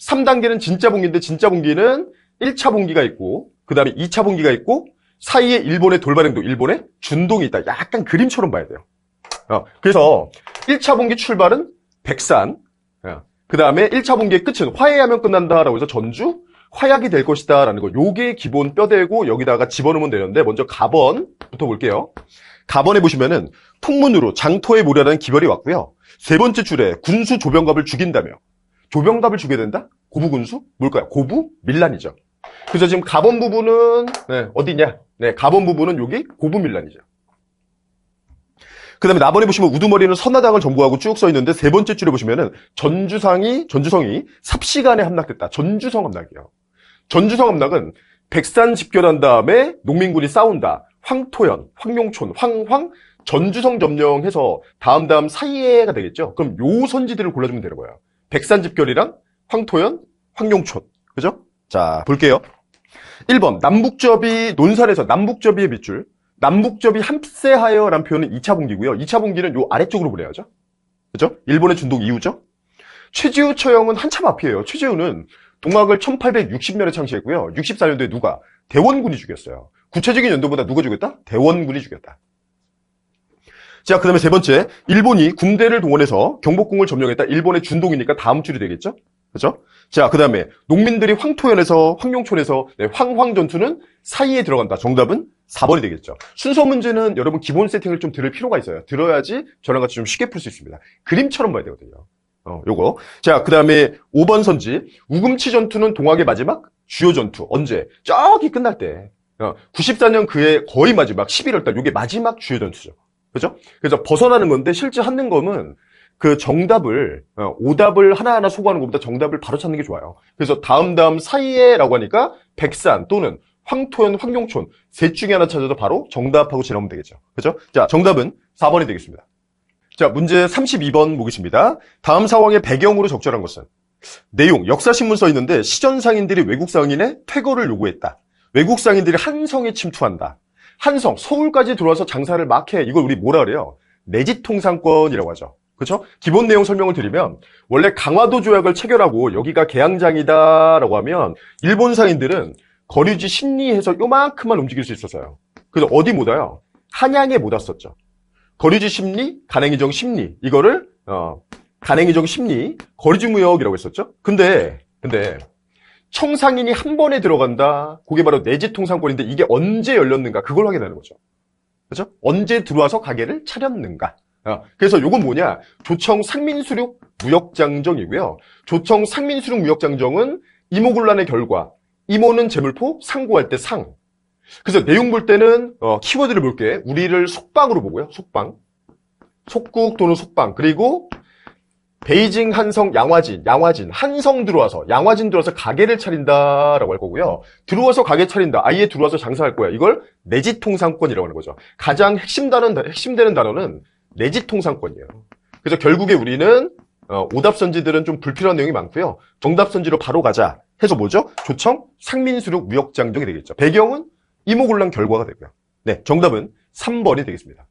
3단계는 진짜 봉기인데 진짜 봉기는 1차 봉기가 있고 그 다음에 2차 봉기가 있고 사이에 일본의 돌발행동, 일본의 준동이 있다. 약간 그림처럼 봐야 돼요. 그래서 1차 봉기 출발은 백산, 그 다음에 1차 봉기의 끝은 화해하면 끝난다라고 해서 전주 화약이 될 것이다 라는 거. 요게 기본 뼈대고 여기다가 집어넣으면 되는데 먼저 가번부터 볼게요. 가번에 보시면은 풍문으로 장토에 모려라는 기별이 왔고요. 세 번째 줄에 군수 조병갑을 죽인다며. 조병갑을 죽여야 된다? 고부군수? 뭘까요? 고부? 밀란이죠. 그래서 지금 가번 부분은 어디냐? 네, 가번 부분은 여기 고부 밀란이죠. 그 다음에 나번에 보시면 우두머리는 선화당을 점거하고 쭉 써있는데 세 번째 줄에 보시면은 전주성이 삽시간에 함락됐다. 전주성 함락이에요. 전주성 함락은 백산 집결한 다음에 농민군이 싸운다. 황토현, 황룡촌, 전주성 점령해서 다음 사이에가 되겠죠. 그럼 요 선지들을 골라주면 되는 거예요. 백산 집결이랑 황토현, 황룡촌. 그죠? 자, 볼게요. 1번 남북접이 논산에서 남북접이의 밑줄. 남북접이 함세하여라는 표현은 2차 봉기고요. 2차 봉기는 요 아래쪽으로 보내야죠. 그죠? 일본의 준동 이후죠. 최지우 처형은 한참 앞이에요. 최지우는 동학을 1860년에 창시했고요. 64년도에 누가? 대원군이 죽였어요. 구체적인 연도보다 누가 죽였다? 대원군이 죽였다. 자, 그 다음에 세 번째. 일본이 군대를 동원해서 경복궁을 점령했다. 일본의 준동이니까 다음 줄이 되겠죠? 그죠? 자, 그 다음에 농민들이 황토현에서, 황룡촌에서 황황 전투는 사이에 들어간다. 정답은 4번이 되겠죠. 순서 문제는 여러분 기본 세팅을 좀 들을 필요가 있어요. 들어야지 저랑 같이 좀 쉽게 풀 수 있습니다. 그림처럼 봐야 되거든요. 요거. 자, 그 다음에 5번 선지. 우금치 전투는 동학의 마지막 주요 전투. 언제? 저기 끝날 때. 94년 그해 거의 마지막 11월달. 요게 마지막 주요 전투죠. 그죠? 그래서 벗어나는 건데 실제 한능검은 그 정답을, 오답을 하나하나 소구하는 것보다 정답을 바로 찾는 게 좋아요. 그래서 다음 사이에라고 하니까 백산 또는 황토현, 황룡촌 셋 중에 하나 찾아도 바로 정답하고 지나오면 되겠죠. 그죠? 자, 정답은 4번이 되겠습니다. 자, 문제 32번 보겠습니다. 다음 상황의 배경으로 적절한 것은? 내용, 역사신문 써 있는데 시전 상인들이 외국 상인의 퇴거를 요구했다. 외국 상인들이 한성에 침투한다. 한성, 서울까지 들어와서 장사를 막 해. 이걸 우리 뭐라 그래요? 내지통상권이라고 하죠. 그렇죠? 기본 내용 설명을 드리면 원래 강화도 조약을 체결하고 여기가 개항장이다라고 하면 일본 상인들은 거류지 심리해서 요만큼만 움직일 수 있었어요. 그래서 어디 못 와요? 한양에 못 왔었죠. 거류지 심리, 간행이정 심리 이거를 간행이정 심리, 거류지 무역이라고 했었죠. 근데 청상인이 한 번에 들어간다. 그게 바로 내지통상권인데 이게 언제 열렸는가 그걸 확인하는 거죠. 그렇죠? 언제 들어와서 가게를 차렸는가. 그래서 요건 뭐냐? 조청 상민수륙 무역장정이고요. 조청 상민수륙 무역장정은 이모군란의 결과. 이모는 재물포, 상고할 때 상. 그래서 내용 볼 때는 키워드를 볼게. 우리를 속방으로 보고요. 속방. 속국 또는 속방. 그리고 베이징, 한성, 양화진, 한성 들어와서, 양화진 들어와서 가게를 차린다라고 할 거고요. 들어와서 가게 차린다. 아예 들어와서 장사할 거야. 이걸 내지통상권이라고 하는 거죠. 가장 핵심되는 단어는 내지통상권이에요. 그래서 결국에 우리는 오답선지들은 좀 불필요한 내용이 많고요. 정답선지로 바로 가자 해서 뭐죠? 조청, 상민수륙, 무역장정이 되겠죠. 배경은 이모군란 결과가 되고요. 네, 정답은 3번이 되겠습니다.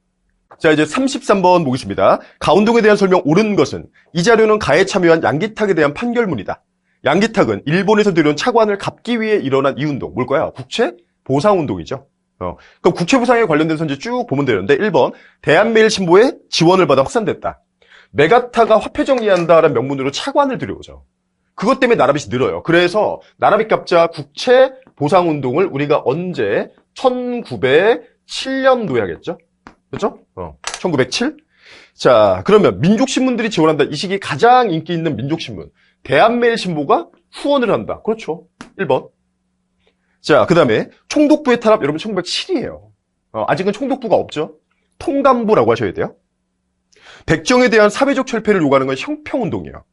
자, 이제 33번 보겠습니다. 가운동에 대한 설명 옳은 것은 이 자료는 가에 참여한 양기탁에 대한 판결문이다. 양기탁은 일본에서 들여온 차관을 갚기 위해 일어난 이 운동, 뭘까요? 국채 보상운동이죠. 그럼 국채 보상에 관련된 선지 쭉 보면 되는데 1번 대한매일신보에 지원을 받아 확산됐다. 메가타가 화폐 정리한다라는 명분으로 차관을 들여오죠. 그것 때문에 나라빚이 늘어요. 그래서 나라빚 갚자 국채 보상운동을 우리가 언제 1907년도에 하겠죠? 그렇죠? 1907? 자, 그러면 민족신문들이 지원한다. 이 시기 가장 인기 있는 민족신문. 대한매일신보가 후원을 한다. 그렇죠. 1번. 자, 그 다음에 총독부의 탄압, 여러분 1907이에요. 아직은 총독부가 없죠. 통감부라고 하셔야 돼요. 백정에 대한 사회적 철폐를 요구하는 건 형평운동이에요.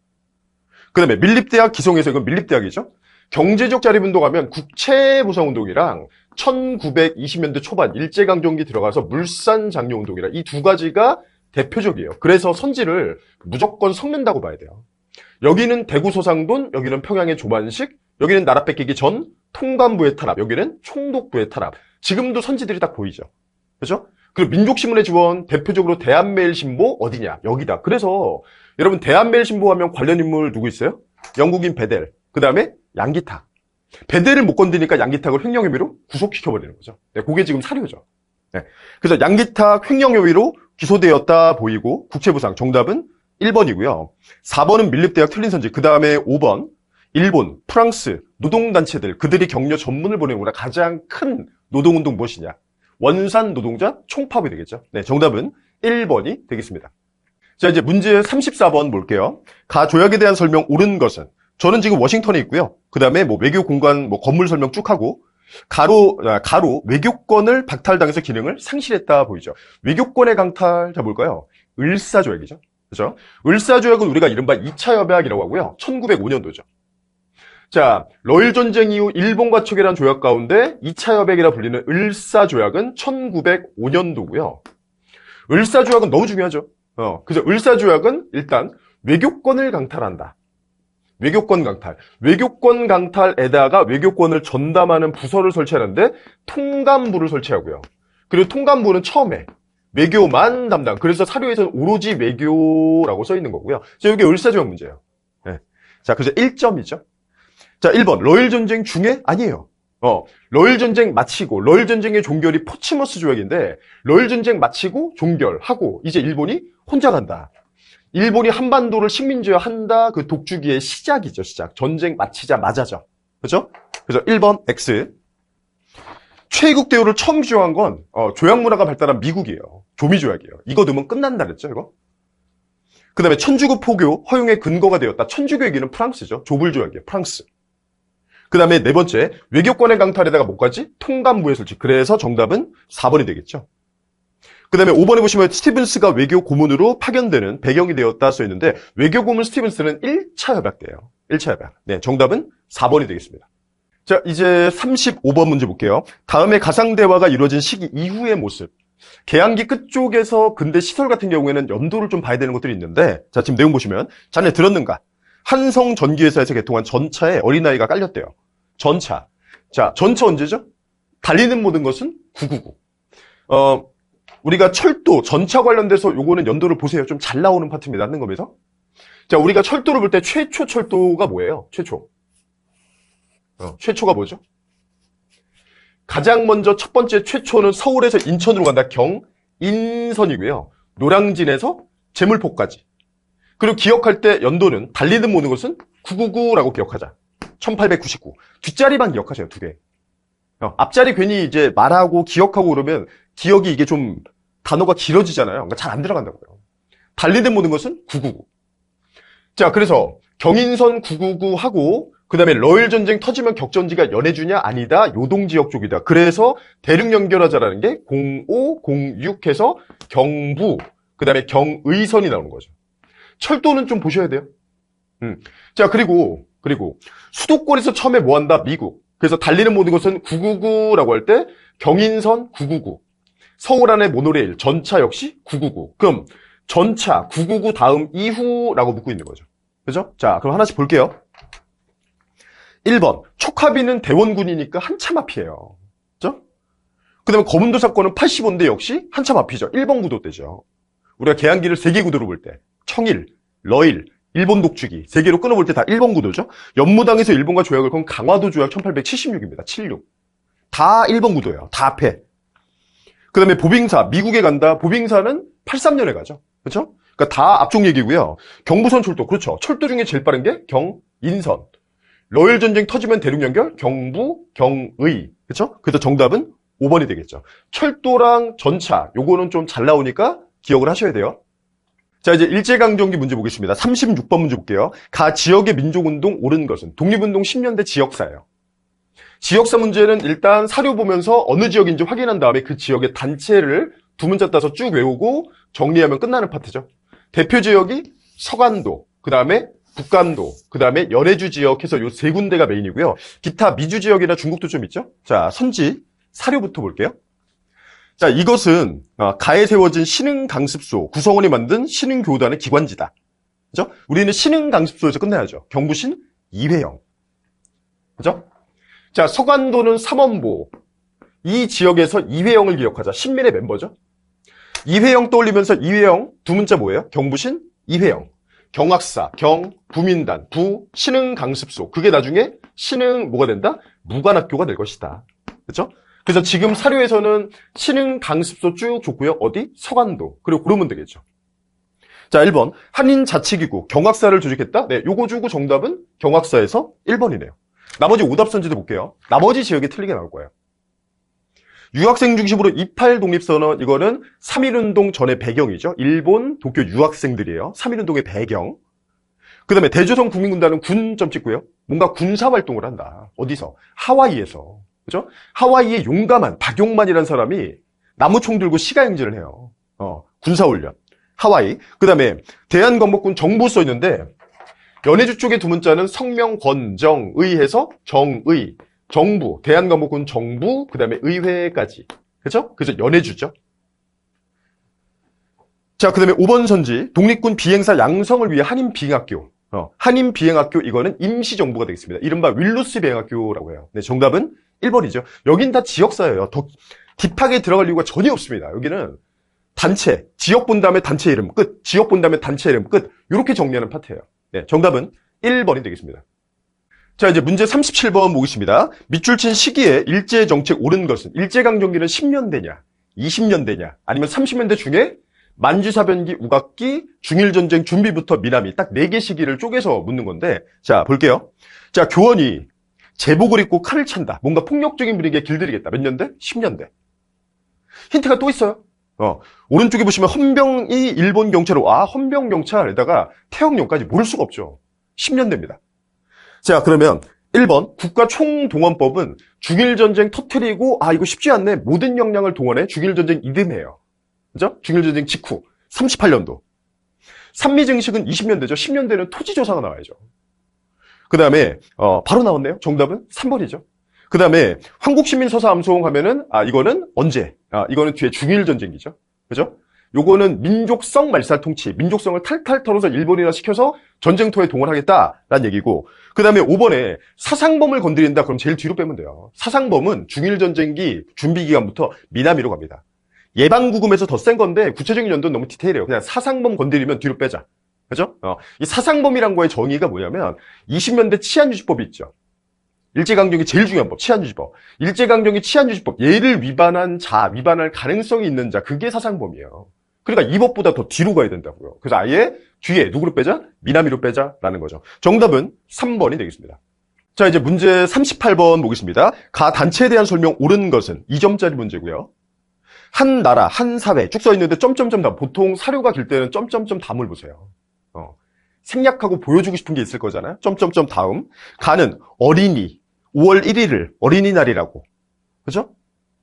그 다음에 밀립대학 기성에서 이건 밀립대학이죠. 경제적 자립운동하면 국채보상운동이랑 1920년대 초반 일제강점기 들어가서 물산장려운동이라 이 두 가지가 대표적이에요. 그래서 선지를 무조건 섞는다고 봐야 돼요. 여기는 대구 소상돈, 여기는 평양의 조만식, 여기는 나라 뺏기기 전 통감부의 탄압, 여기는 총독부의 탄압. 지금도 선지들이 딱 보이죠. 그렇죠? 그리고 민족신문의 지원, 대표적으로 대한매일신보 어디냐? 여기다. 그래서 여러분 대한매일신보 하면 관련 인물 누구 있어요? 영국인 베델, 그 다음에 양기탁. 베델을 못 건드니까 양기탁을 횡령혐의로 구속시켜버리는 거죠. 네, 그게 지금 사료죠. 네. 그래서 양기탁 횡령혐의로 기소되었다 보이고 국채보상 정답은 1번이고요. 4번은 밀립대학 틀린 선지. 그 다음에 5번 일본, 프랑스 노동단체들 그들이 격려 전문을 보내거나 가장 큰 노동운동 무엇이냐? 원산 노동자 총파업이 되겠죠. 네, 정답은 1번이 되겠습니다. 자, 이제 문제 34번 볼게요. 가 조약에 대한 설명 옳은 것은 저는 지금 워싱턴에 있고요. 그 다음에 외교 공간 건물 설명 쭉 하고 가로 외교권을 박탈당해서 기능을 상실했다 보이죠. 외교권의 강탈, 자 뭘까요? 을사조약이죠. 그죠? 을사조약은 우리가 이른바 2차 협약이라고 하고요. 1905년도죠. 자, 러일 전쟁 이후 일본과 체결한 조약 가운데 2차 협약이라 불리는 을사조약은 1905년도고요. 을사조약은 너무 중요하죠. 그래서 을사조약은 일단 외교권을 강탈한다. 외교권 강탈. 외교권 강탈에다가 외교권을 전담하는 부서를 설치하는데 통감부를 설치하고요. 그리고 통감부는 처음에 외교만 담당. 그래서 사료에서는 오로지 외교라고 써 있는 거고요. 자, 이게 을사조약 문제예요. 네. 자, 그래서 1점이죠. 자, 1번. 러일 전쟁 중에 아니에요. 러일 전쟁 마치고 러일 전쟁의 종결이 포츠머스 조약인데 러일 전쟁 마치고 종결하고 이제 일본이 혼자 간다. 일본이 한반도를 식민지화한다. 그 독주기의 시작이죠. 시작. 전쟁 마치자마자죠. 그렇죠? 그래서 1번 X. 최애국 대우를 처음 규정한 건 조약 문화가 발달한 미국이에요. 조미조약이에요. 이거 넣으면 끝난다 그랬죠, 이거? 그 다음에 천주교 포교 허용의 근거가 되었다. 천주교 얘기는 프랑스죠. 조불조약이에요. 프랑스. 그 다음에 네 번째, 외교권의 강탈에다가 뭐까지? 통감부의 설치. 그래서 정답은 4번이 되겠죠. 그 다음에 5번에 보시면 스티븐스가 외교 고문으로 파견되는 배경이 되었다 써있는데 외교 고문 스티븐스는 1차 협약대예요. 1차 협약. 네, 정답은 4번이 되겠습니다. 자, 이제 35번 문제 볼게요. 다음에 가상대화가 이루어진 시기 이후의 모습. 개항기 끝쪽에서 근대 시설 같은 경우에는 연도를 좀 봐야 되는 것들이 있는데, 자, 지금 내용 보시면, 자네 들었는가? 한성 전기회사에서 개통한 전차에 어린아이가 깔렸대요. 전차. 자, 전차 언제죠? 달리는 모든 것은 999. 우리가 철도, 전차 관련돼서 요거는 연도를 보세요. 좀 잘 나오는 파트입니다. 한능검에서. 자, 우리가 철도를 볼 때 최초 철도가 뭐예요? 최초. 최초가 뭐죠? 가장 먼저 첫 번째 최초는 서울에서 인천으로 간다. 경인선이고요. 노량진에서 제물포까지. 그리고 기억할 때 연도는 달리는 모든 것은 999라고 기억하자. 1899. 뒷자리만 기억하세요. 두 개. 앞자리 괜히 이제 말하고 기억하고 그러면 기억이 이게 좀 단어가 길어지잖아요. 그러니까 잘 안 들어간다고요. 달리는 모든 것은 999. 자, 그래서 경인선 999 하고 그 다음에 러일 전쟁 터지면 격전지가 연해주냐? 아니다. 요동지역 쪽이다. 그래서 대륙 연결하자라는 게 0506 해서 경부, 그 다음에 경의선이 나오는 거죠. 철도는 좀 보셔야 돼요. 자, 그리고 수도권에서 처음에 뭐 한다? 미국. 그래서 달리는 모든 것은 999라고 할 때 경인선 999. 서울 안에 모노레일, 전차 역시 999. 그럼 전차 999 다음 이후라고 묻고 있는 거죠. 그죠? 자, 그럼 하나씩 볼게요. 1번. 촉합이는 대원군이니까 한참 앞이에요. 그죠? 그 다음에 거문도 사건은 85인데 역시 한참 앞이죠. 1번 구도 때죠. 우리가 개항기를 3개 구도로 볼 때 청일, 러일, 일본 독주기 3개로 끊어볼 때 다 1번 구도죠. 연무당에서 일본과 조약을 건 강화도 조약 1876입니다. 76. 다 1번 구도예요. 다 앞에. 그 다음에 보빙사, 미국에 간다. 보빙사는 83년에 가죠. 그렇죠? 그러니까 다 앞쪽 얘기고요. 경부선 철도, 그렇죠. 철도 중에 제일 빠른 게 경인선. 러일 전쟁 터지면 대륙 연결, 경부, 경의. 그렇죠? 그래서 정답은 5번이 되겠죠. 철도랑 전차, 요거는 좀 잘 나오니까 기억을 하셔야 돼요. 자, 이제 일제강점기 문제 보겠습니다. 36번 문제 볼게요. 가 지역의 민족운동 옳은 것은 독립운동 10년대 지역사예요. 지역사 문제는 일단 사료 보면서 어느 지역인지 확인한 다음에 그 지역의 단체를 두 문자 따서 쭉 외우고 정리하면 끝나는 파트죠. 대표 지역이 서간도, 그 다음에 북간도, 그 다음에 연해주 지역 해서 요 세 군데가 메인이고요. 기타 미주 지역이나 중국도 좀 있죠. 자, 선지 사료부터 볼게요. 자, 이것은 가에 세워진 신흥강습소 구성원이 만든 신흥교단의 기관지다. 그죠? 우리는 신흥강습소에서 끝내야죠. 경부신 이회영. 그죠? 자, 서간도는 삼원보. 이 지역에서 이회영을 기억하자. 신민의 멤버죠. 이회영 떠올리면서 이회영 두 문자 뭐예요? 경부신 이회영. 경학사, 경, 부민단, 부, 신흥강습소. 그게 나중에 신흥 뭐가 된다? 무관학교가 될 것이다. 그렇죠? 그래서 지금 사료에서는 신흥강습소 쭉 줬고요. 어디? 서간도. 그리고 고르면 되겠죠. 자, 1번. 한인자치기구 경학사를 조직했다? 네, 요거 주고 정답은 경학사에서 1번이네요. 나머지 오답선지도 볼게요. 나머지 지역이 틀리게 나올 거예요. 유학생 중심으로 28 독립선언, 이거는 3.1운동 전의 배경이죠. 일본 도쿄 유학생들이에요. 3.1운동의 배경. 그 다음에 대조선 국민군단은 군점 찍고요. 뭔가 군사활동을 한다. 어디서? 하와이에서. 그죠? 하와이의 용감한 박용만이라는 사람이 나무총 들고 시가행진을 해요. 군사훈련. 하와이. 그 다음에 대한건국군 정부 써있는데 연해주 쪽의 두 문자는 성명 권정의 해서 정의. 정부, 대한건국군 정부, 그 다음에 의회까지. 그죠? 그래서 연해주죠. 자, 그 다음에 5번 선지. 독립군 비행사 양성을 위해 한인비행학교. 한인비행학교, 이거는 임시정부가 되겠습니다. 이른바 윌루스 비행학교라고 해요. 네, 정답은 1번이죠. 여긴 다 지역사예요. 더 딥하게 들어갈 이유가 전혀 없습니다. 여기는 단체, 지역 본 다음에 단체 이름 끝, 지역 본 다음에 단체 이름 끝, 이렇게 정리하는 파트예요. 네, 정답은 1번이 되겠습니다. 자, 이제 문제 37번 보겠습니다. 밑줄 친 시기에 일제정책 옳은 것은 일제강점기는 10년대냐, 20년대냐, 아니면 30년대 중에 만주사변기, 우각기, 중일전쟁 준비부터 미남이 딱 4개 시기를 쪼개서 묻는 건데, 자, 볼게요. 자, 교원이 제복을 입고 칼을 찬다. 뭔가 폭력적인 분위기에 길들이겠다. 몇 년대? 10년대. 힌트가 또 있어요. 오른쪽에 보시면 헌병이 일본 경찰로, 헌병 경찰에다가 태형령까지 모를 수가 없죠. 10년대입니다. 자, 그러면 1번 국가총동원법은 중일전쟁 터트리고 이거 쉽지 않네. 모든 역량을 동원해 중일전쟁 이듬해요. 그죠? 중일전쟁 직후 38년도. 산미증식은 20년대죠. 10년대는 토지조사가 나와야죠. 그 다음에 바로 나왔네요. 정답은 3번이죠. 그 다음에 한국시민서사암송 하면은 이거는 언제? 이거는 뒤에 중일전쟁이죠. 그죠? 요거는 민족성 말살 통치, 민족성을 탈탈 털어서 일본이나 시켜서 전쟁터에 동원하겠다라는 얘기고, 그 다음에 5번에 사상범을 건드린다. 그럼 제일 뒤로 빼면 돼요. 사상범은 중일전쟁기 준비기간부터 미나미로 갑니다. 예방구금에서 더 센 건데 구체적인 연도는 너무 디테일해요. 그냥 사상범 건드리면 뒤로 빼자. 그죠? 이 사상범이란 거의 정의가 뭐냐면 20년대 치안유지법이 있죠. 일제강점기 제일 중요한 법, 치안유지법. 일제강점기 치안유지법, 얘를 위반한 자, 위반할 가능성이 있는 자, 그게 사상범이에요. 그러니까 이 법보다 더 뒤로 가야 된다고요. 그래서 아예 뒤에 누구로 빼자? 미나미로 빼자라는 거죠. 정답은 3번이 되겠습니다. 자, 이제 문제 38번 보겠습니다. 가 단체에 대한 설명 옳은 것은 2점짜리 문제고요. 한 나라, 한 사회 쭉 써 있는데 점점점 다 보통 사료가 길 때는 점점점 다음을 보세요. 생략하고 보여주고 싶은 게 있을 거잖아요. 점점점 다음. 가는 어린이 5월 1일을 어린이날이라고. 그죠?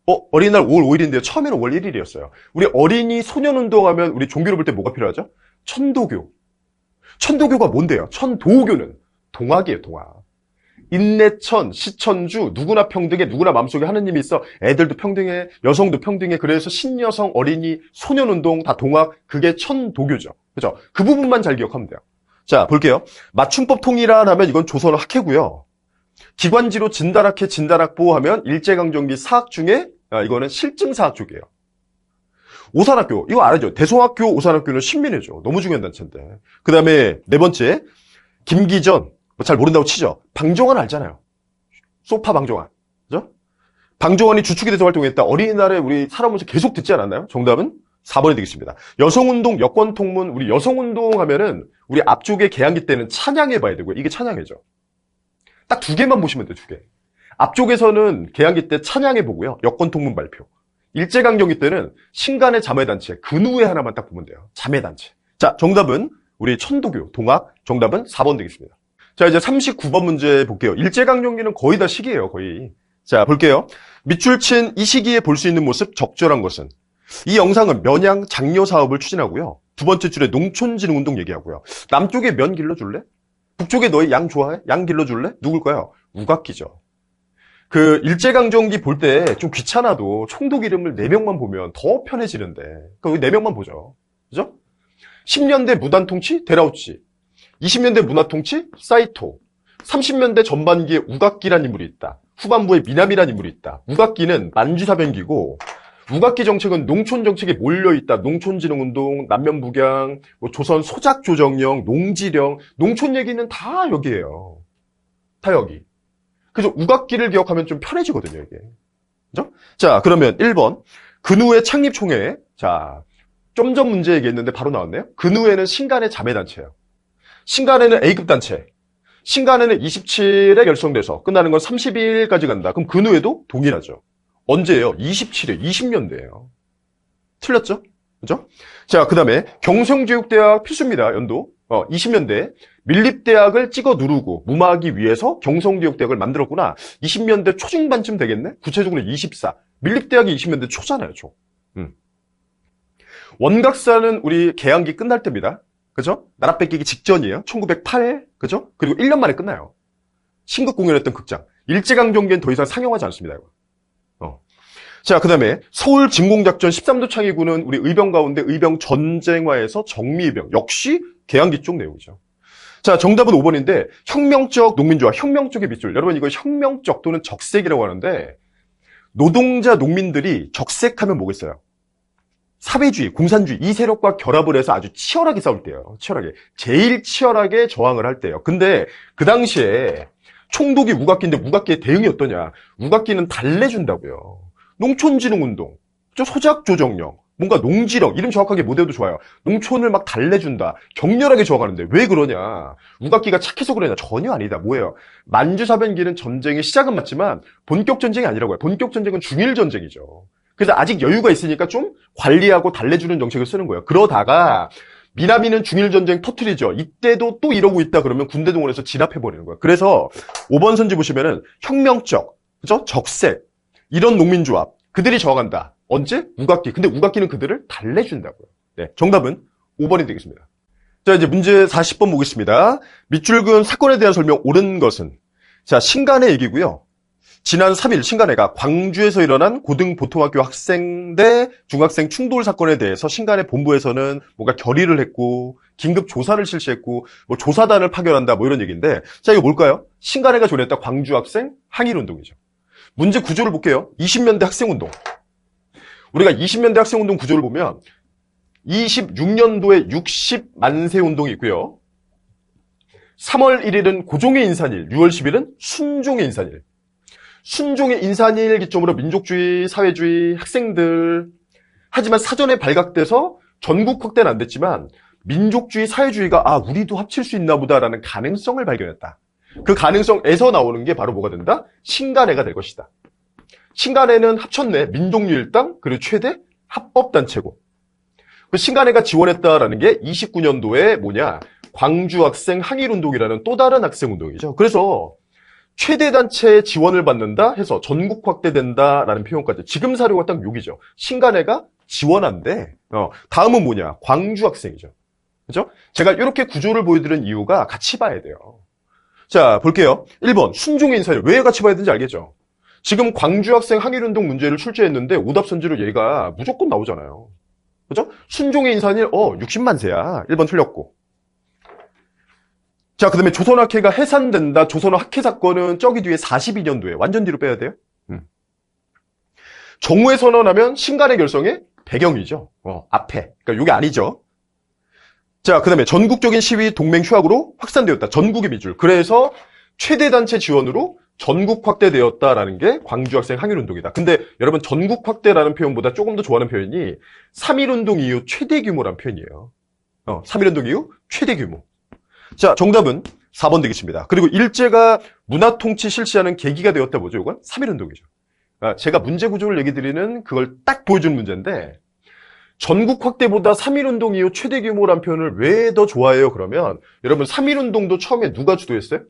어린이날 5월 5일인데요. 처음에는 5월 1일이었어요. 우리 어린이 소년운동하면 우리 종교를 볼 때 뭐가 필요하죠? 천도교. 천도교가 뭔데요? 천도교는 동학이에요, 동학. 인내천, 시천주, 누구나 평등해, 누구나 마음속에 하느님이 있어. 애들도 평등해, 여성도 평등해. 그래서 신여성, 어린이, 소년운동 다 동학, 그게 천도교죠. 그죠? 그 부분만 잘 기억하면 돼요. 자, 볼게요. 맞춤법 통일안 하면 이건 조선 학회고요. 기관지로 진단학회, 진단학보 하면 일제강점기 사학 중에 이거는 실증사학 쪽이에요. 오산학교, 이거 알죠? 대성학교, 오산학교는 신민회죠. 너무 중요한 단체인데. 그 다음에 네 번째, 김기전, 잘 모른다고 치죠. 방종환 알잖아요. 소파 방종환. 그죠? 방종환이 주축이 돼서 활동했다. 어린이날에 우리 살아오면서 계속 듣지 않았나요? 정답은 4번이 되겠습니다. 여성운동, 여권통문, 우리 여성운동 하면은 우리 앞쪽에 개항기 때는 찬양해 봐야 되고요. 이게 찬양회죠. 딱 두 개만 보시면 돼요, 두 개. 앞쪽에서는 개항기 때 찬양해 보고요. 여권통문 발표. 일제강점기 때는 신간의 자매단체, 근후에 하나만 딱 보면 돼요. 자매단체. 자, 정답은 우리 천도교, 동학, 정답은 4번 되겠습니다. 자, 이제 39번 문제 볼게요. 일제강점기는 거의 다 시기예요, 거의. 자, 볼게요. 밑줄 친 이 시기에 볼 수 있는 모습 적절한 것은? 이 영상은 면양 장려 사업을 추진하고요. 두 번째 줄에 농촌진흥운동 얘기하고요. 남쪽에 면 길러줄래? 북쪽에 너희 양 좋아해? 양 길러줄래? 누굴까요? 우각기죠. 그 일제강점기 볼 때 좀 귀찮아도 총독 이름을 4명만 보면 더 편해지는데 그 4명만 보죠. 그죠? 10년대 무단통치 데라우치, 20년대 문화통치 사이토, 30년대 전반기에 우각기란 인물이 있다. 후반부에 미남이란 인물이 있다. 우각기는 만주사변기고 우각기 정책은 농촌 정책에 몰려있다. 농촌진흥운동, 남면북양, 조선 소작조정령, 농지령, 농촌 얘기는 다 여기에요. 다 여기. 그래서 우각기를 기억하면 좀 편해지거든요, 이게. 그죠? 자, 그러면 1번. 근후의 창립총회. 자, 좀 전 문제 얘기했는데 바로 나왔네요. 근후에는 신간의 자매단체예요. 신간에는 A급 단체. 신간에는 27에 결성돼서 끝나는 건 30일까지 간다. 그럼 근후에도 동일하죠. 언제예요? 27회, 20년대예요. 틀렸죠? 그죠? 자, 그 다음에 경성교육대학 필수입니다. 연도. 20년대 밀립대학을 찍어 누르고 무마하기 위해서 경성교육대학을 만들었구나. 20년대 초중반쯤 되겠네? 구체적으로 24. 밀립대학이 20년대 초잖아요, 초. 원각사는 우리 개항기 끝날 때입니다. 그죠? 나라 뺏기기 직전이에요. 1908. 그죠? 그리고 1년 만에 끝나요. 신극 공연했던 극장. 일제강점기엔 더 이상 상영하지 않습니다, 이거. 자, 그 다음에 서울 진공작전 13도 창의군은 우리 의병 가운데 의병 전쟁화에서 정미의병. 역시 개항기 쪽 내용이죠. 자, 정답은 5번인데 혁명적 농민조합, 혁명적의 밑줄. 여러분 이거 혁명적 또는 적색이라고 하는데 노동자 농민들이 적색하면 뭐겠어요? 사회주의, 공산주의 이 세력과 결합을 해서 아주 치열하게 싸울 때예요. 치열하게. 제일 치열하게 저항을 할 때예요. 근데 그 당시에 총독이 우각기인데 우각기의 대응이 어떠냐? 우각기는 달래준다고요. 농촌진흥운동, 소작조정령, 뭔가 농지령, 이름 정확하게 못 외워도 좋아요. 농촌을 막 달래준다. 격렬하게 저항하는데 왜 그러냐? 우각기가 착해서 그러냐? 전혀 아니다. 뭐예요? 만주사변기는 전쟁의 시작은 맞지만 본격 전쟁이 아니라고요. 본격 전쟁은 중일전쟁이죠. 그래서 아직 여유가 있으니까 좀 관리하고 달래주는 정책을 쓰는 거예요. 그러다가 미나미는 중일전쟁 터트리죠. 이때도 또 이러고 있다 그러면 군대 동원해서 진압해버리는 거예요. 그래서 5번 선지 보시면은 혁명적, 그죠? 적색, 이런 농민조합, 그들이 저항한다. 언제? 우각기. 근데 우각기는 그들을 달래준다고요. 네, 정답은 5번이 되겠습니다. 자, 이제 문제 40번 보겠습니다. 밑줄 그은 사건에 대한 설명 옳은 것은? 자, 신간의 얘기고요. 지난 3일 신간회가 광주에서 일어난 고등보통학교 학생 대 중학생 충돌 사건에 대해서 신간회 본부에서는 뭔가 결의를 했고 긴급 조사를 실시했고 뭐 조사단을 파견한다 뭐 이런 얘기인데, 자, 이거 뭘까요? 신간회가 조례했다 광주 학생 항일운동이죠. 문제 구조를 볼게요. 20년대 학생운동. 우리가 20년대 학생운동 구조를 보면 26년도에 60만세 운동이 있고요. 3월 1일은 고종의 인산일, 6월 10일은 순종의 인산일. 순종의 인산일 기점으로 민족주의, 사회주의, 학생들. 하지만 사전에 발각돼서 전국 확대는 안 됐지만 민족주의, 사회주의가 우리도 합칠 수 있나 보다라는 가능성을 발견했다. 그 가능성에서 나오는 게 바로 뭐가 된다? 신간회가 될 것이다. 신간회는 합쳤네. 민족유일당 그리고 최대 합법단체고. 그 신간회가 지원했다라는 게 29년도에 뭐냐? 광주 학생 항일운동이라는 또 다른 학생운동이죠. 그래서 최대 단체의 지원을 받는다 해서 전국 확대된다라는 표현까지. 지금 사료가 딱 여기죠. 신간회가 지원한대. 다음은 뭐냐? 광주 학생이죠. 그죠? 제가 이렇게 구조를 보여드린 이유가 같이 봐야 돼요. 자, 볼게요. 1번, 순종의 인사일. 왜 같이 봐야 되는지 알겠죠? 지금 광주 학생 항일운동 문제를 출제했는데 오답선지로 얘가 무조건 나오잖아요. 그죠? 순종의 인사일, 60만세야. 1번 틀렸고. 자, 그 다음에 조선학회가 해산된다. 조선학회 사건은 저기 뒤에 42년도에 완전 뒤로 빼야 돼요. 정오에 선언하면 신간의 결성의 배경이죠. 앞에. 그러니까 이게 아니죠. 자, 그 다음에 전국적인 시위 동맹 휴학으로 확산되었다. 전국의 밑줄. 그래서 최대 단체 지원으로 전국 확대되었다라는 게 광주 학생 항일운동이다. 근데 여러분 전국 확대라는 표현보다 조금 더 좋아하는 표현이 3.1운동 이후 최대 규모라는 표현이에요. 3.1운동 이후 최대 규모. 자, 정답은 4번 되겠습니다. 그리고 일제가 문화통치 실시하는 계기가 되었다 뭐죠? 이건 3.1운동이죠. 제가 문제 구조를 얘기 드리는 그걸 딱 보여주는 문제인데, 전국 확대보다 3.1운동 이후 최대 규모란 표현을 왜 더 좋아해요? 그러면 여러분 3.1운동도 처음에 누가 주도했어요?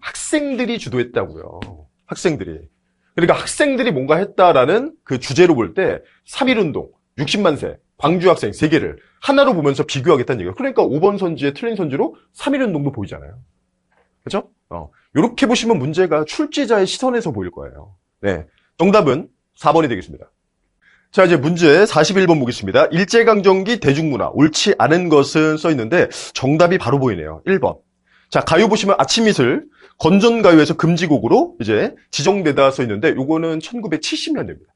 학생들이 주도했다고요. 학생들이. 그러니까 학생들이 뭔가 했다라는 그 주제로 볼 때 3.1운동, 60만세, 광주 학생 3개를 하나로 보면서 비교하겠다는 얘기예요. 그러니까 5번 선지에 틀린 선지로 3.1운동도 보이잖아요. 그렇죠? 이렇게 보시면 문제가 출제자의 시선에서 보일 거예요. 네, 정답은 4번이 되겠습니다. 자, 이제 문제 41번 보겠습니다. 일제강점기 대중문화, 옳지 않은 것은 써있는데 정답이 바로 보이네요. 1번. 자, 가요 보시면 아침이슬, 건전가요에서 금지곡으로 이제 지정되다 써있는데 요거는 1970년대입니다.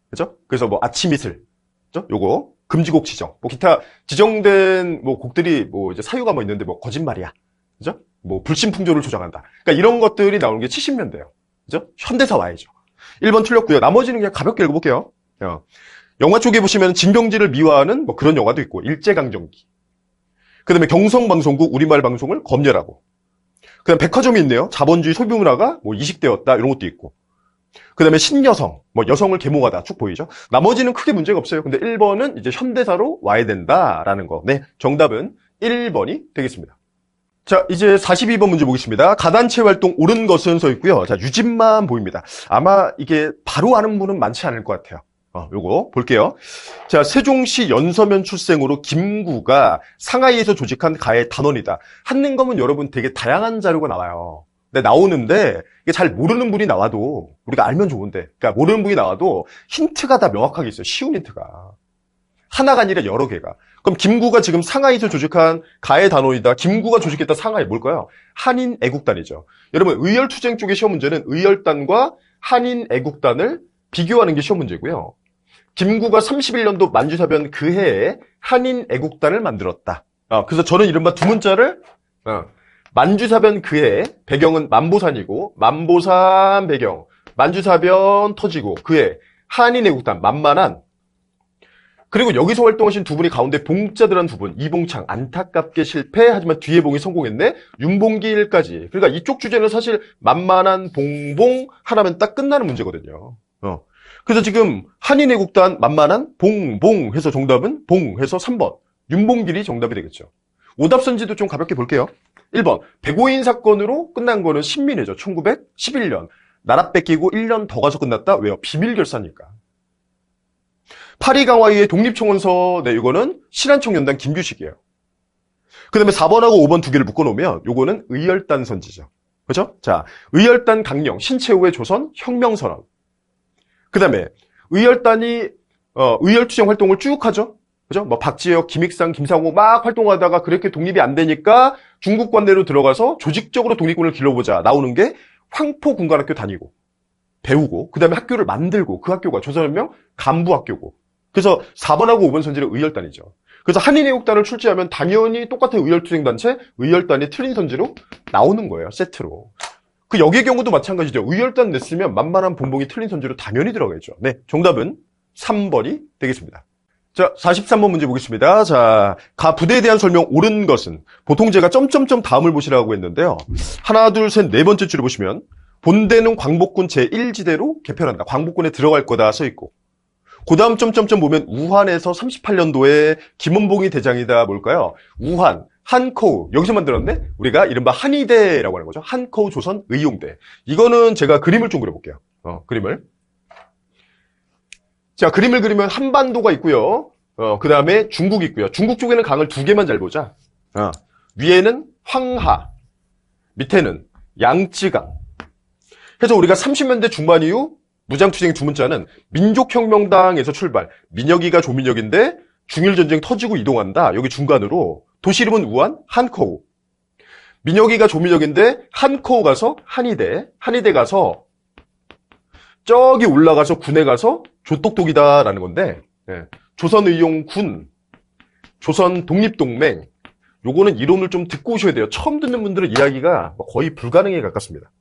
그죠? 그래서 뭐 아침이슬, 그죠? 요거 금지곡 지정. 뭐 기타 지정된 뭐 곡들이 뭐 이제 사유가 뭐 있는데 뭐 거짓말이야. 그죠? 뭐 불신풍조를 조장한다. 그러니까 이런 것들이 나오는 게 70년대예요. 그죠? 현대사 와야죠. 1번 틀렸고요. 나머지는 그냥 가볍게 읽어볼게요. 영화 쪽에 보시면 진경지를 미화하는 뭐 그런 영화도 있고, 일제강점기. 그 다음에 경성방송국 우리말 방송을 검열하고. 그 다음에 백화점이 있네요. 자본주의 소비문화가 뭐 이식되었다. 이런 것도 있고. 그 다음에 신여성, 뭐 여성을 계몽하다 쭉 보이죠. 나머지는 크게 문제가 없어요. 근데 1번은 이제 현대사로 와야 된다라는 거. 네, 정답은 1번이 되겠습니다. 자, 이제 42번 문제 보겠습니다. 가단체 활동 옳은 것은 써 있고요. 자, 유진만 보입니다. 아마 이게 바로 아는 분은 많지 않을 것 같아요. 요거 볼게요. 자, 세종시 연서면 출생으로 김구가 상하이에서 조직한 가의 단원이다. 한능검은 여러분 되게 다양한 자료가 나와요. 근데 나오는데 이게 잘 모르는 분이 나와도 우리가 알면 좋은데, 그러니까 모르는 분이 나와도 힌트가 다 명확하게 있어요. 쉬운 힌트가. 하나가 아니라 여러 개가. 그럼 김구가 지금 상하이에서 조직한 가의 단원이다. 김구가 조직했던 상하이 뭘까요? 한인애국단이죠. 여러분 의열투쟁 쪽의 시험 문제는 의열단과 한인애국단을 비교하는 게 시험 문제고요. 김구가 31년도 만주사변 그 해에 한인애국단을 만들었다. 그래서 저는 이른바 두 문자를 만주사변 그 해에 배경은 만보산이고, 만보산 배경, 만주사변 터지고 그해 한인애국단 만만한. 그리고 여기서 활동하신 두 분이 가운데 봉자들한 두 분, 이봉창 안타깝게 실패, 하지만 뒤에 봉이 성공했네. 윤봉길까지. 그러니까 이쪽 주제는 사실 만만한 봉봉 하나면 딱 끝나는 문제거든요. 그래서 지금 한인애국단 만만한 봉봉 해서 정답은 봉 해서 3번 윤봉길이 정답이 되겠죠. 오답선지도 좀 가볍게 볼게요. 1번 백오인 사건으로 끝난 거는 신민회죠. 1911년 나라 뺏기고 1년 더 가서 끝났다. 왜요? 비밀결사니까. 파리강화이의 독립청원서, 네, 이거는 신한청년단 김규식이에요. 그 다음에 4번하고 5번 두 개를 묶어놓으면 요거는 의열단 선지죠. 그죠? 자, 의열단 강령, 신채호의 조선 혁명선언. 그 다음에 의열단이 의열투쟁 활동을 쭉 하죠. 그죠? 뭐 박지혁, 김익상, 김상호 막 활동하다가 그렇게 독립이 안 되니까 중국 관내로 들어가서 조직적으로 독립군을 길러보자 나오는 게 황포군관학교 다니고 배우고 그 다음에 학교를 만들고 그 학교가 조선혁명 간부학교고 그래서 4번하고 5번 선지는 의열단이죠. 그래서 한인애국단을 출제하면 당연히 똑같은 의열투쟁단체 의열단이 틀린 선지로 나오는 거예요. 세트로. 그 여기의 경우도 마찬가지죠. 의열단 냈으면 만만한 본봉이 틀린 선지로 당연히 들어가겠죠. 네, 정답은 3번이 되겠습니다. 자, 43번 문제 보겠습니다. 자, 가 부대에 대한 설명 옳은 것은 보통 제가 점점점 다음을 보시라고 했는데요. 하나, 둘, 셋, 네 번째 줄을 보시면 본대는 광복군 제1지대로 개편한다. 광복군에 들어갈 거다 써 있고 그 다음 점점점 보면 우한에서 38년도에 김원봉이 대장이다 뭘까요? 우한, 한커우 여기서 만들었네? 우리가 이른바 한의대라고 하는 거죠. 한커우 조선 의용대. 이거는 제가 그림을 좀 그려볼게요. 그림을. 자, 그림을 그리면 한반도가 있고요. 그 다음에 중국이 있고요. 중국 쪽에는 강을 두 개만 잘 보자. 위에는 황하, 밑에는 양쯔강. 그래서 우리가 30년대 중반 이후 무장투쟁 두 문자는 민족혁명당에서 출발. 민혁이가 조민혁인데 중일전쟁 터지고 이동한다. 여기 중간으로 도시 이름은 우한, 한커우. 민혁이가 조민혁인데 한커우 가서 한의대 가서 저기 올라가서 군에 가서 조똑똑이다라는 건데 조선의용군, 조선독립동맹 요거는 이론을 좀 듣고 오셔야 돼요. 처음 듣는 분들은 이야기가 거의 불가능에 가깝습니다.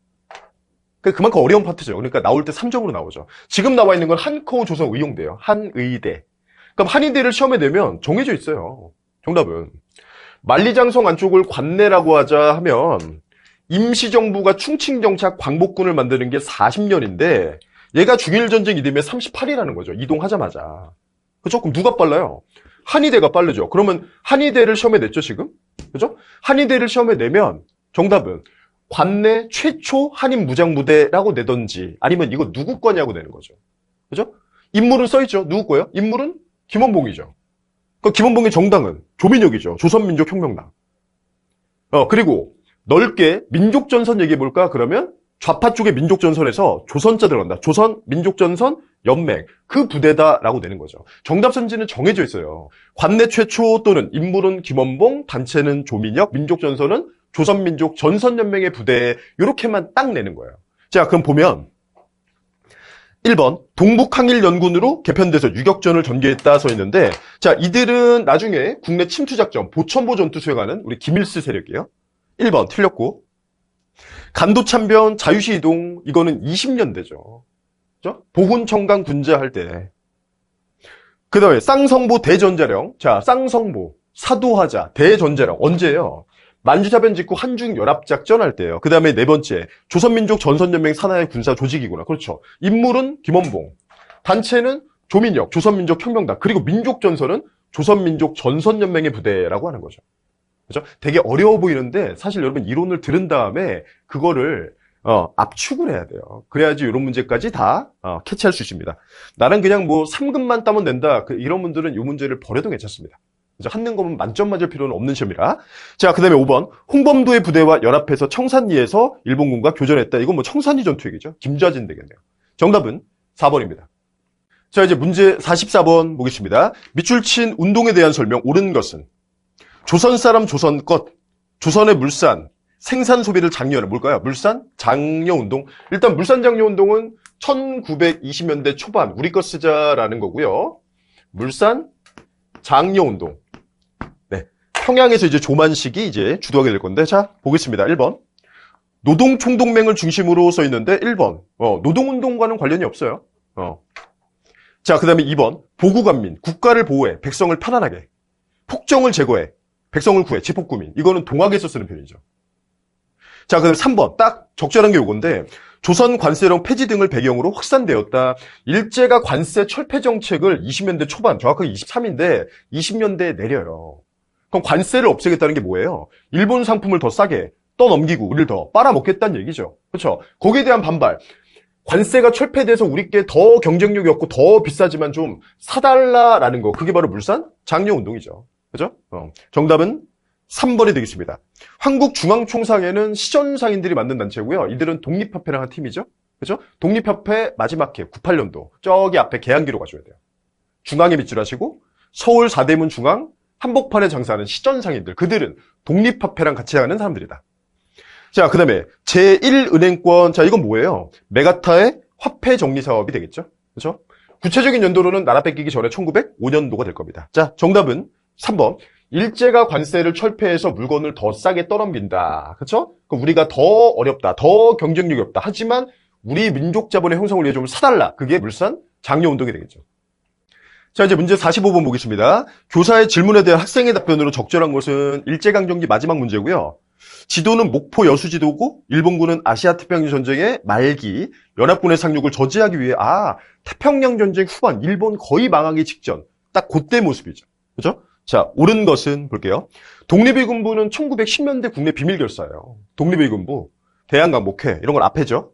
그만큼 어려운 파트죠. 그러니까 나올 때 3점으로 나오죠. 지금 나와 있는 건 한커우 조선의용대예요. 한의대. 그럼 한의대를 시험에 내면 정해져 있어요. 정답은 만리장성 안쪽을 관내라고 하자 하면 임시정부가 충칭정착 광복군을 만드는 게 40년인데 얘가 중일전쟁 이듬해 38이라는 거죠. 이동하자마자. 그렇죠? 그럼 누가 빨라요? 한의대가 빠르죠. 그러면 한의대를 시험에 냈죠, 지금? 그죠? 한의대를 시험에 내면 정답은 관내 최초 한인 무장부대라고 내던지 아니면 이거 누구 거냐고 내는 거죠. 그죠? 인물은 써있죠. 누구 거예요? 인물은 김원봉이죠. 그 김원봉의 정당은 조민혁이죠. 조선민족혁명당. 그리고 넓게 민족전선 얘기해볼까? 그러면 좌파 쪽의 민족전선에서 조선자 들어간다. 조선민족전선 연맹. 그 부대다라고 내는 거죠. 정답 선지는 정해져 있어요. 관내 최초 또는 인물은 김원봉, 단체는 조민혁, 민족전선은 조선민족 전선연맹의 부대 이렇게만 딱 내는 거예요. 자, 그럼 보면 1번 동북항일연군으로 개편돼서 유격전을 전개했다 써 있는데 자, 이들은 나중에 국내 침투작전 보천보 전투 수행하는 우리 김일스 세력이에요. 1번 틀렸고 간도참변 자유시 이동 이거는 20년대죠. 그죠? 보훈청강 군자할 때. 그 다음에 쌍성보 대전자령. 자, 쌍성보 사도하자 대전자령 언제예요? 만주사변 직후 한중연합작전 할 때예요. 그 다음에 네 번째 조선민족 전선연맹 산하의 군사 조직이구나. 그렇죠. 인물은 김원봉, 단체는 조민혁, 조선민족혁명당, 그리고 민족전선은 조선민족 전선연맹의 부대라고 하는 거죠. 그렇죠? 되게 어려워 보이는데 사실 여러분 이론을 들은 다음에 그거를 압축을 해야 돼요. 그래야지 이런 문제까지 다 캐치할 수 있습니다. 나는 그냥 뭐 3급만 따면 된다. 이런 분들은 이 문제를 버려도 괜찮습니다. 한는 거면 만점 맞을 필요는 없는 시험이라. 자, 그 다음에 5번. 홍범도의 부대와 연합해서 청산리에서 일본군과 교전했다. 이건 뭐 청산리 전투 얘기죠. 김좌진 되겠네요. 정답은 4번입니다. 자, 이제 문제 44번 보겠습니다. 밑줄 친 운동에 대한 설명 옳은 것은 조선 사람 조선 것, 조선의 물산, 생산 소비를 장려하는 뭘까요? 물산 장려 운동. 일단 물산 장려 운동은 1920년대 초반 우리 거 쓰자라는 거고요. 물산 장려 운동. 네. 평양에서 이제 조만식이 이제 주도하게 될 건데 자, 보겠습니다. 1번. 노동총동맹을 중심으로 써 있는데 1번. 노동운동과는 관련이 없어요. 자, 그다음에 2번. 보국안민. 국가를 보호해. 백성을 편안하게. 폭정을 제거해. 백성을 구해. 제폭구민. 이거는 동학에서 쓰는 표현이죠. 자, 그다음 3번. 딱 적절한 게 요건데 조선 관세령 폐지 등을 배경으로 확산되었다. 일제가 관세 철폐 정책을 20년대 초반, 정확하게 23인데 20년대에 내려요. 그럼 관세를 없애겠다는 게 뭐예요? 일본 상품을 더 싸게 떠넘기고 우리를 더 빨아먹겠다는 얘기죠. 그렇죠? 거기에 대한 반발. 관세가 철폐돼서 우리께 더 경쟁력이 없고 더 비싸지만 좀 사달라라는 거. 그게 바로 물산 장려운동이죠. 그죠? 정답은 3번이 되겠습니다. 한국중앙총상회는 시전상인들이 만든 단체고요. 이들은 독립협회랑 한 팀이죠. 그죠? 독립협회 마지막 해 98년도 저기 앞에 개항기로 가줘야 돼요. 중앙에 밑줄 하시고 서울 사대문 중앙 한복판에 장사하는 시전상인들. 그들은 독립협회랑 같이 하는 사람들이다. 자, 그 다음에 제1은행권. 자, 이건 뭐예요? 메가타의 화폐 정리 사업이 되겠죠? 그렇죠? 구체적인 연도로는 나라 뺏기기 전에 1905년도가 될 겁니다. 자, 정답은 3번. 일제가 관세를 철폐해서 물건을 더 싸게 떠넘긴다. 그렇죠? 그럼 우리가 더 어렵다. 더 경쟁력이 없다. 하지만 우리 민족 자본의 형성을 위해 좀 사달라. 그게 물산 장려운동이 되겠죠. 자, 이제 문제 45번 보겠습니다. 교사의 질문에 대한 학생의 답변으로 적절한 것은 일제강점기 마지막 문제고요. 지도는 목포 여수지도고 일본군은 아시아태평양 전쟁의 말기 연합군의 상륙을 저지하기 위해 태평양 전쟁 후반 일본 거의 망하기 직전 딱 그때 모습이죠. 그죠? 자, 옳은 것은 볼게요. 독립의군부는 1910년대 국내 비밀 결사예요. 독립의군부, 대한강목회 이런 건 앞에죠.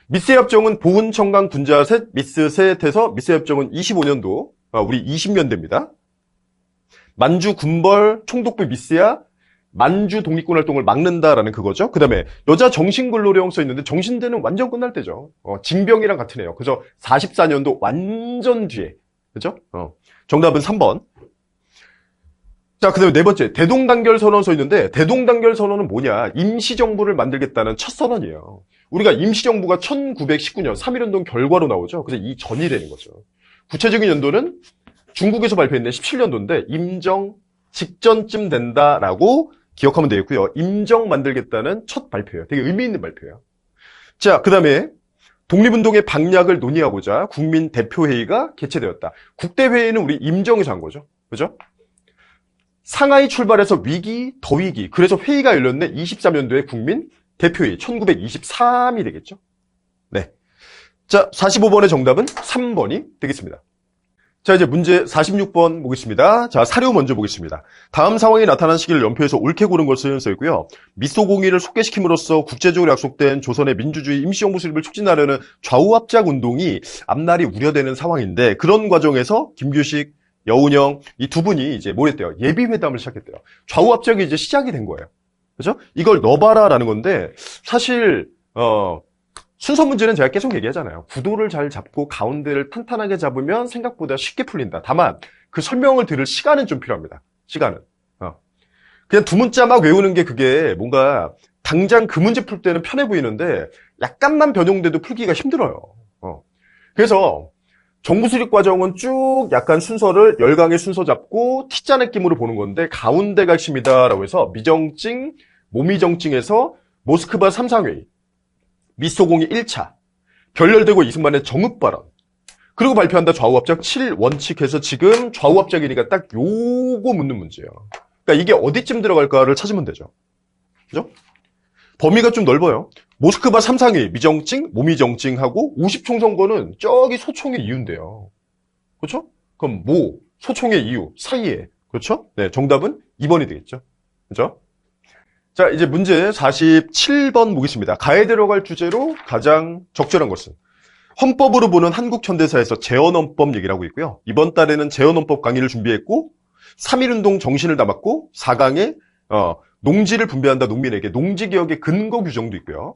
미세협정은 보훈청강 군자셋 미스셋에서 미세협정은 25년도 우리 20년대입니다. 만주 군벌 총독부 미스야 만주 독립군 활동을 막는다라는 그거죠. 그 다음에 여자 정신근로령 써 있는데 정신대는 완전 끝날 때죠. 징병이랑 같은 애요. 그죠? 44년도 완전 뒤에. 그죠? 정답은 3번. 자, 그 다음에 네 번째. 대동단결 선언 써 있는데 대동단결 선언은 뭐냐? 임시정부를 만들겠다는 첫 선언이에요. 우리가 임시정부가 1919년 3.1운동 결과로 나오죠. 그래서 이 전이 되는 거죠. 구체적인 연도는 중국에서 발표했는데 17년도인데 임정 직전쯤 된다라고 기억하면 되겠고요. 임정 만들겠다는 첫 발표예요. 되게 의미 있는 발표예요. 자, 그 다음에 독립운동의 방략을 논의하고자 국민대표회의가 개최되었다. 국대회의는 우리 임정에서 한 거죠. 그죠? 상하이 출발해서 위기, 더 위기. 그래서 회의가 열렸는데 23년도에 국민대표회의 1923이 되겠죠. 네. 자, 45번의 정답은 3번이 되겠습니다. 자, 이제 문제 46번 보겠습니다. 자, 사료 먼저 보겠습니다. 다음 상황이 나타난 시기를 연표해서 옳게 고른 것을 써있고요. 미소공의를 속개시킴으로써 국제적으로 약속된 조선의 민주주의 임시정부 수립을 촉진하려는 좌우압작 운동이 앞날이 우려되는 상황인데 그런 과정에서 김규식, 여운형 이 두 분이 이제 뭘 했대요? 예비회담을 시작했대요. 좌우압작이 이제 시작이 된 거예요. 그죠? 이걸 넣어봐라라는 건데 사실 순서 문제는 제가 계속 얘기하잖아요. 구도를 잘 잡고 가운데를 탄탄하게 잡으면 생각보다 쉽게 풀린다. 다만 그 설명을 들을 시간은 좀 필요합니다. 시간은. 그냥 두 문자 막 외우는 게 그게 뭔가 당장 그 문제 풀 때는 편해 보이는데 약간만 변형돼도 풀기가 힘들어요. 그래서 정부 수립 과정은 쭉 약간 순서를 열강의 순서 잡고 T자 느낌으로 보는 건데 가운데가 핵심이다라고 해서 미정증, 모미정증에서 모스크바 3상회의 미소공의 1차, 결렬되고 이승만의 정읍발언, 그리고 발표한다 좌우압작 7원칙해서 지금 좌우압작이니까 딱 요거 묻는 문제예요. 그러니까 이게 어디쯤 들어갈까를 찾으면 되죠. 그죠? 범위가 좀 넓어요. 모스크바 3상회의, 미정증, 모미정증하고 50총선거는 저기 소총의 이유인데요. 그렇죠? 그럼 소총의 이유, 사이에. 그렇죠? 네, 정답은 2번이 되겠죠. 그죠? 자, 이제 문제 47번 보겠습니다. 가에 들어갈 주제로 가장 적절한 것은 헌법으로 보는 한국 현대사에서 재헌헌법 얘기를 하고 있고요. 이번 달에는 재헌헌법 강의를 준비했고 3.1운동 정신을 담았고 4강에 농지를 분배한다 농민에게 농지개혁의 근거 규정도 있고요.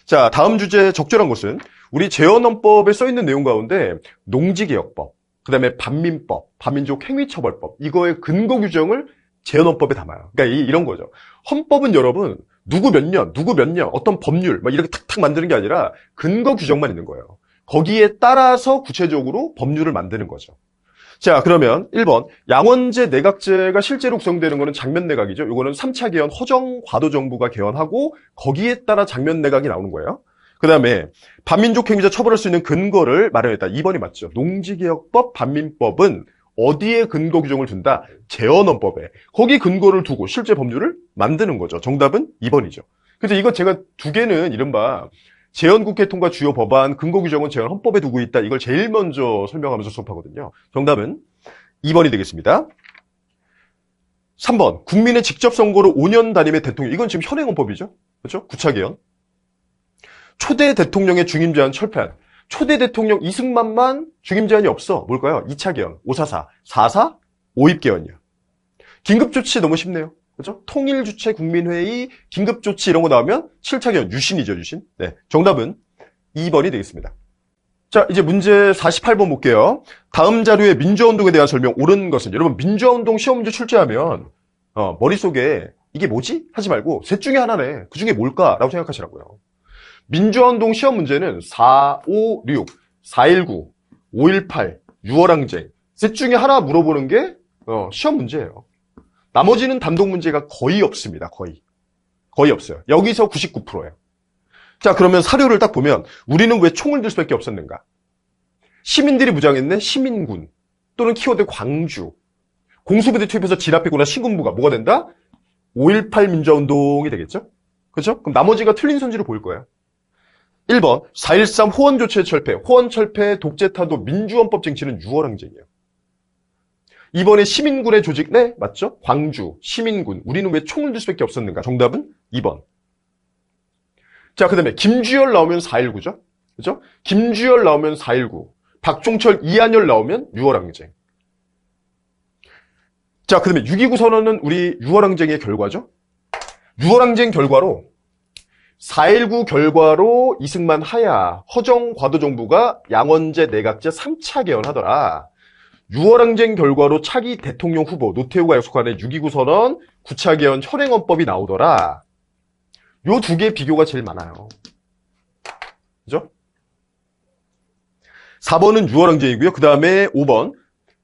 자, 다음 주제 적절한 것은 우리 재헌헌법에 써있는 내용 가운데 농지개혁법, 그 다음에 반민법, 반민족 행위처벌법 이거의 근거 규정을 재헌헌법에 담아요. 그러니까 이런 거죠. 헌법은 여러분 누구 몇 년 어떤 법률 막 이렇게 탁탁 만드는 게 아니라 근거 규정만 있는 거예요. 거기에 따라서 구체적으로 법률을 만드는 거죠. 자, 그러면 1번 양원제 내각제가 실제로 구성되는 거는 장면 내각이죠. 이거는 3차 개헌 허정 과도 정부가 개헌하고 거기에 따라 장면 내각이 나오는 거예요. 그 다음에 반민족 행위자 처벌할 수 있는 근거를 마련했다. 2번이 맞죠. 농지개혁법, 반민법은 어디에 근거 규정을 둔다? 재헌헌법에. 거기 근거를 두고 실제 법률을 만드는 거죠. 정답은 2번이죠. 그래서 이거 제가 두 개는 이른바 재헌국회 통과 주요 법안 근거 규정은 재헌헌법에 두고 있다. 이걸 제일 먼저 설명하면서 수업하거든요. 정답은 2번이 되겠습니다. 3번 국민의 직접 선거로 5년 단임의 대통령. 이건 지금 현행헌법이죠. 그렇죠? 9차 개헌. 초대 대통령의 중임 제한 철폐안. 초대 대통령 이승만만 중임 제한이 없어. 뭘까요? 2차 개헌, 544, 44, 5입 개헌이요. 긴급 조치 너무 쉽네요. 그죠? 통일 주체 국민회의, 긴급 조치 이런 거 나오면 7차 개헌, 유신이죠, 유신. 네. 정답은 2번이 되겠습니다. 자, 이제 문제 48번 볼게요. 다음 자료에 민주화운동에 대한 설명 옳은 것은, 여러분, 민주화운동 시험 문제 출제하면, 머릿속에 이게 뭐지? 하지 말고, 셋 중에 하나네. 그 중에 뭘까라고 생각하시라고요. 민주화운동 시험 문제는 456, 419, 518, 6월항쟁, 셋 중에 하나 물어보는 게, 시험 문제예요. 나머지는 단독 문제가 거의 없습니다. 거의 없어요. 여기서 99%예요. 자, 그러면 사료를 딱 보면 우리는 왜 총을 들 수밖에 없었는가? 시민들이 무장했네. 시민군 또는 키워드 광주. 공수부대 투입해서 진압했거나 신군부가 뭐가 된다? 5.18 민주화운동이 되겠죠? 그렇죠? 그럼 나머지가 틀린 선지로 보일 거예요. 1번 4.13 호원조치의 철폐. 호원 철폐, 독재타도, 민주헌법 쟁취는 6월항쟁이에요. 2번에 시민군의 조직, 네, 맞죠? 광주, 시민군. 우리는 왜 총을 들 수밖에 없었는가? 정답은 2번. 자, 그 다음에 김주열 나오면 4.19죠? 그죠? 김주열 나오면 4.19. 박종철, 이한열 나오면 6월항쟁. 자, 그 다음에 6.29 선언은 우리 6월항쟁의 결과죠? 6월항쟁 결과로 4.19 결과로 이승만 하야, 허정 과도정부가 양원제 내각제 3차 개헌하더라. 6월항쟁 결과로 차기 대통령 후보 노태우가 약속하는 6.29 선언, 9차 개헌 현행헌법이 나오더라. 요 두 개 비교가 제일 많아요. 그죠? 4번은 6월항쟁이고요. 그 다음에 5번.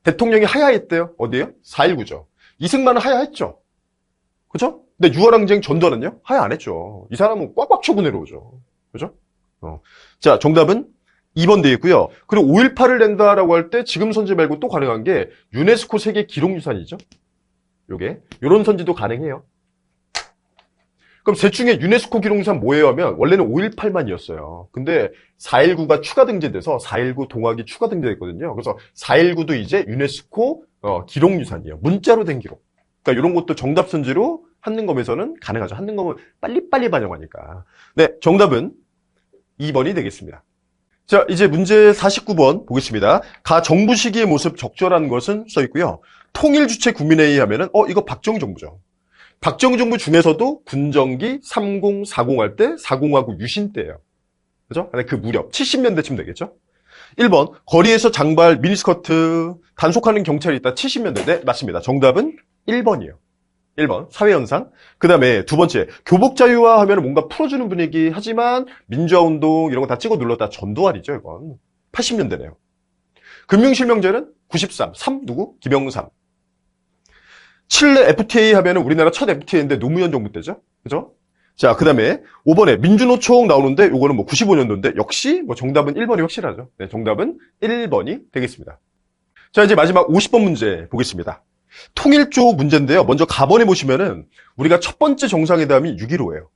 대통령이 하야했대요. 어디에요? 4.19죠. 이승만은 하야했죠. 그죠? 근데 6월항쟁 전두환은요? 하야 안 했죠. 이 사람은 꽉꽉 차고 내려오죠. 그죠? 자, 정답은 2번 되겠고요. 그리고 5.18을 낸다라고 할 때 지금 선지 말고 또 가능한 게 유네스코 세계 기록유산이죠. 요게. 요런 선지도 가능해요. 그럼 셋 중에 유네스코 기록유산 뭐예요 하면 원래는 5.18만이었어요. 근데 4.19가 추가 등재돼서 4.19 동학이 추가 등재됐거든요. 그래서 4.19도 이제 유네스코 기록유산이에요. 문자로 된 기록. 그러니까 이런 것도 정답 선지로 한능검에서는 가능하죠. 한능검은 빨리빨리 반영하니까. 네, 정답은 2번이 되겠습니다. 자, 이제 문제 49번 보겠습니다. 가 정부 시기의 모습 적절한 것은 써있고요. 통일 주체 국민회의 하면은 이거 박정희 정부죠. 박정희 정부 중에서도 군정기 30, 40 할 때 40하고 유신 때예요. 그죠? 그 무렵 70년대쯤 되겠죠? 1번 거리에서 장발, 미니스커트 단속하는 경찰이 있다. 70년대. 네, 맞습니다. 정답은 1번이에요. 1번 사회현상. 그 다음에 두 번째 교복 자유화 하면 뭔가 풀어주는 분위기. 하지만 민주화운동 이런 거 다 찍어 눌렀다. 전두환이죠. 이건 80년대네요. 금융실명제는 93. 3 누구? 김영삼. 칠레 FTA 하면은 우리나라 첫 FTA인데 노무현 정부 때죠. 그죠? 자, 그 다음에 5번에 민주노총 나오는데 요거는 뭐 95년도인데 역시 뭐 정답은 1번이 확실하죠. 네, 정답은 1번이 되겠습니다. 자, 이제 마지막 50번 문제 보겠습니다. 통일 쪽 문제인데요. 먼저 가번에 보시면은 우리가 첫 번째 정상회담이 6.15예요.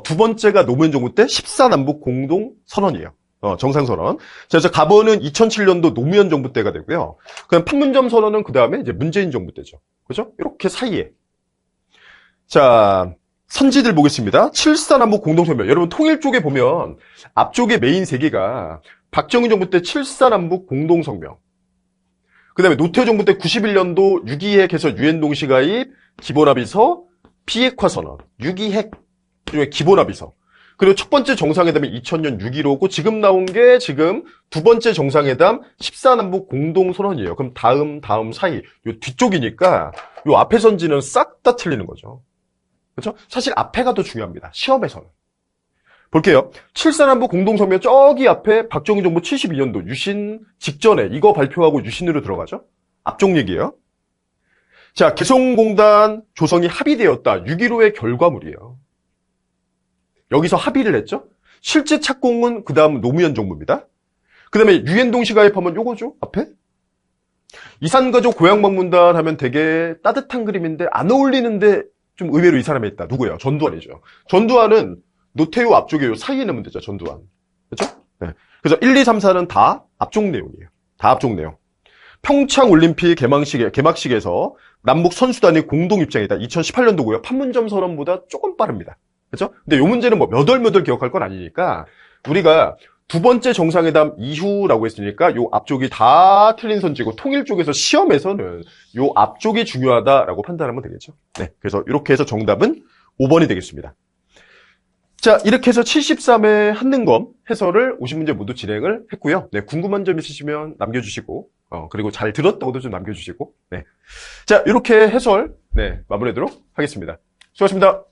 두 번째가 노무현 정부 때 14남북 공동 선언이에요. 정상선언. 자, 그래서 가번은 2007년도 노무현 정부 때가 되고요. 그다음 판문점 선언은 그 다음에 이제 문재인 정부 때죠. 그죠? 이렇게 사이에. 자, 선지들 보겠습니다. 7.4남북 공동성명. 여러분 통일 쪽에 보면 앞쪽에 메인 세 개가 박정희 정부 때 7.4남북 공동성명. 그 다음에 노태우 정부 때 91년도 6.2핵 해서 유엔 동시 가입, 기본합의서, 비핵화 선언, 6.2핵 중에 기본합의서. 그리고 첫 번째 정상회담이 2000년 6.15고 지금 나온 게 지금 두 번째 정상회담 14남북 공동선언이에요. 그럼 다음 사이 요 뒤쪽이니까 요 앞에 선지는 싹 다 틀리는 거죠. 그렇죠? 사실 앞에가 더 중요합니다. 시험에서는. 볼게요. 7.4남북 공동성명 저기 앞에 박정희 정부 72년도 유신 직전에 이거 발표하고 유신으로 들어가죠. 앞쪽 얘기예요. 자, 개성공단 조성이 합의되었다. 6.15의 결과물이에요. 여기서 합의를 했죠. 실제 착공은 그 다음 노무현 정부입니다. 그 다음에 유엔 동시 가입하면 요거죠. 앞에. 이산가족 고향방문단 하면 되게 따뜻한 그림인데 안 어울리는데 좀 의외로 이 사람이 있다. 누구예요? 전두환이죠. 전두환은 노태우 앞쪽에 요 사이에 넣으면 되죠. 전두환. 그렇죠? 네. 그래서 1, 2, 3, 4는 다 앞쪽 내용이에요. 다 앞쪽 내용. 평창 올림픽 개막식에서 남북 선수단이 공동 입장이다. 2018년도고요. 판문점 선언보다 조금 빠릅니다. 그렇죠? 근데 요 문제는 뭐 몇 월 기억할 건 아니니까 우리가 두 번째 정상회담 이후라고 했으니까 요 앞쪽이 다 틀린 선지고 통일 쪽에서 시험에서는 요 앞쪽이 중요하다라고 판단하면 되겠죠. 네. 그래서 이렇게 해서 정답은 5번이 되겠습니다. 자, 이렇게 해서 73회 한능검 해설을 50문제 모두 진행을 했고요. 네, 궁금한 점 있으시면 남겨주시고, 그리고 잘 들었다고도 좀 남겨주시고, 네. 자, 이렇게 해설, 네, 마무리하도록 하겠습니다. 수고하셨습니다.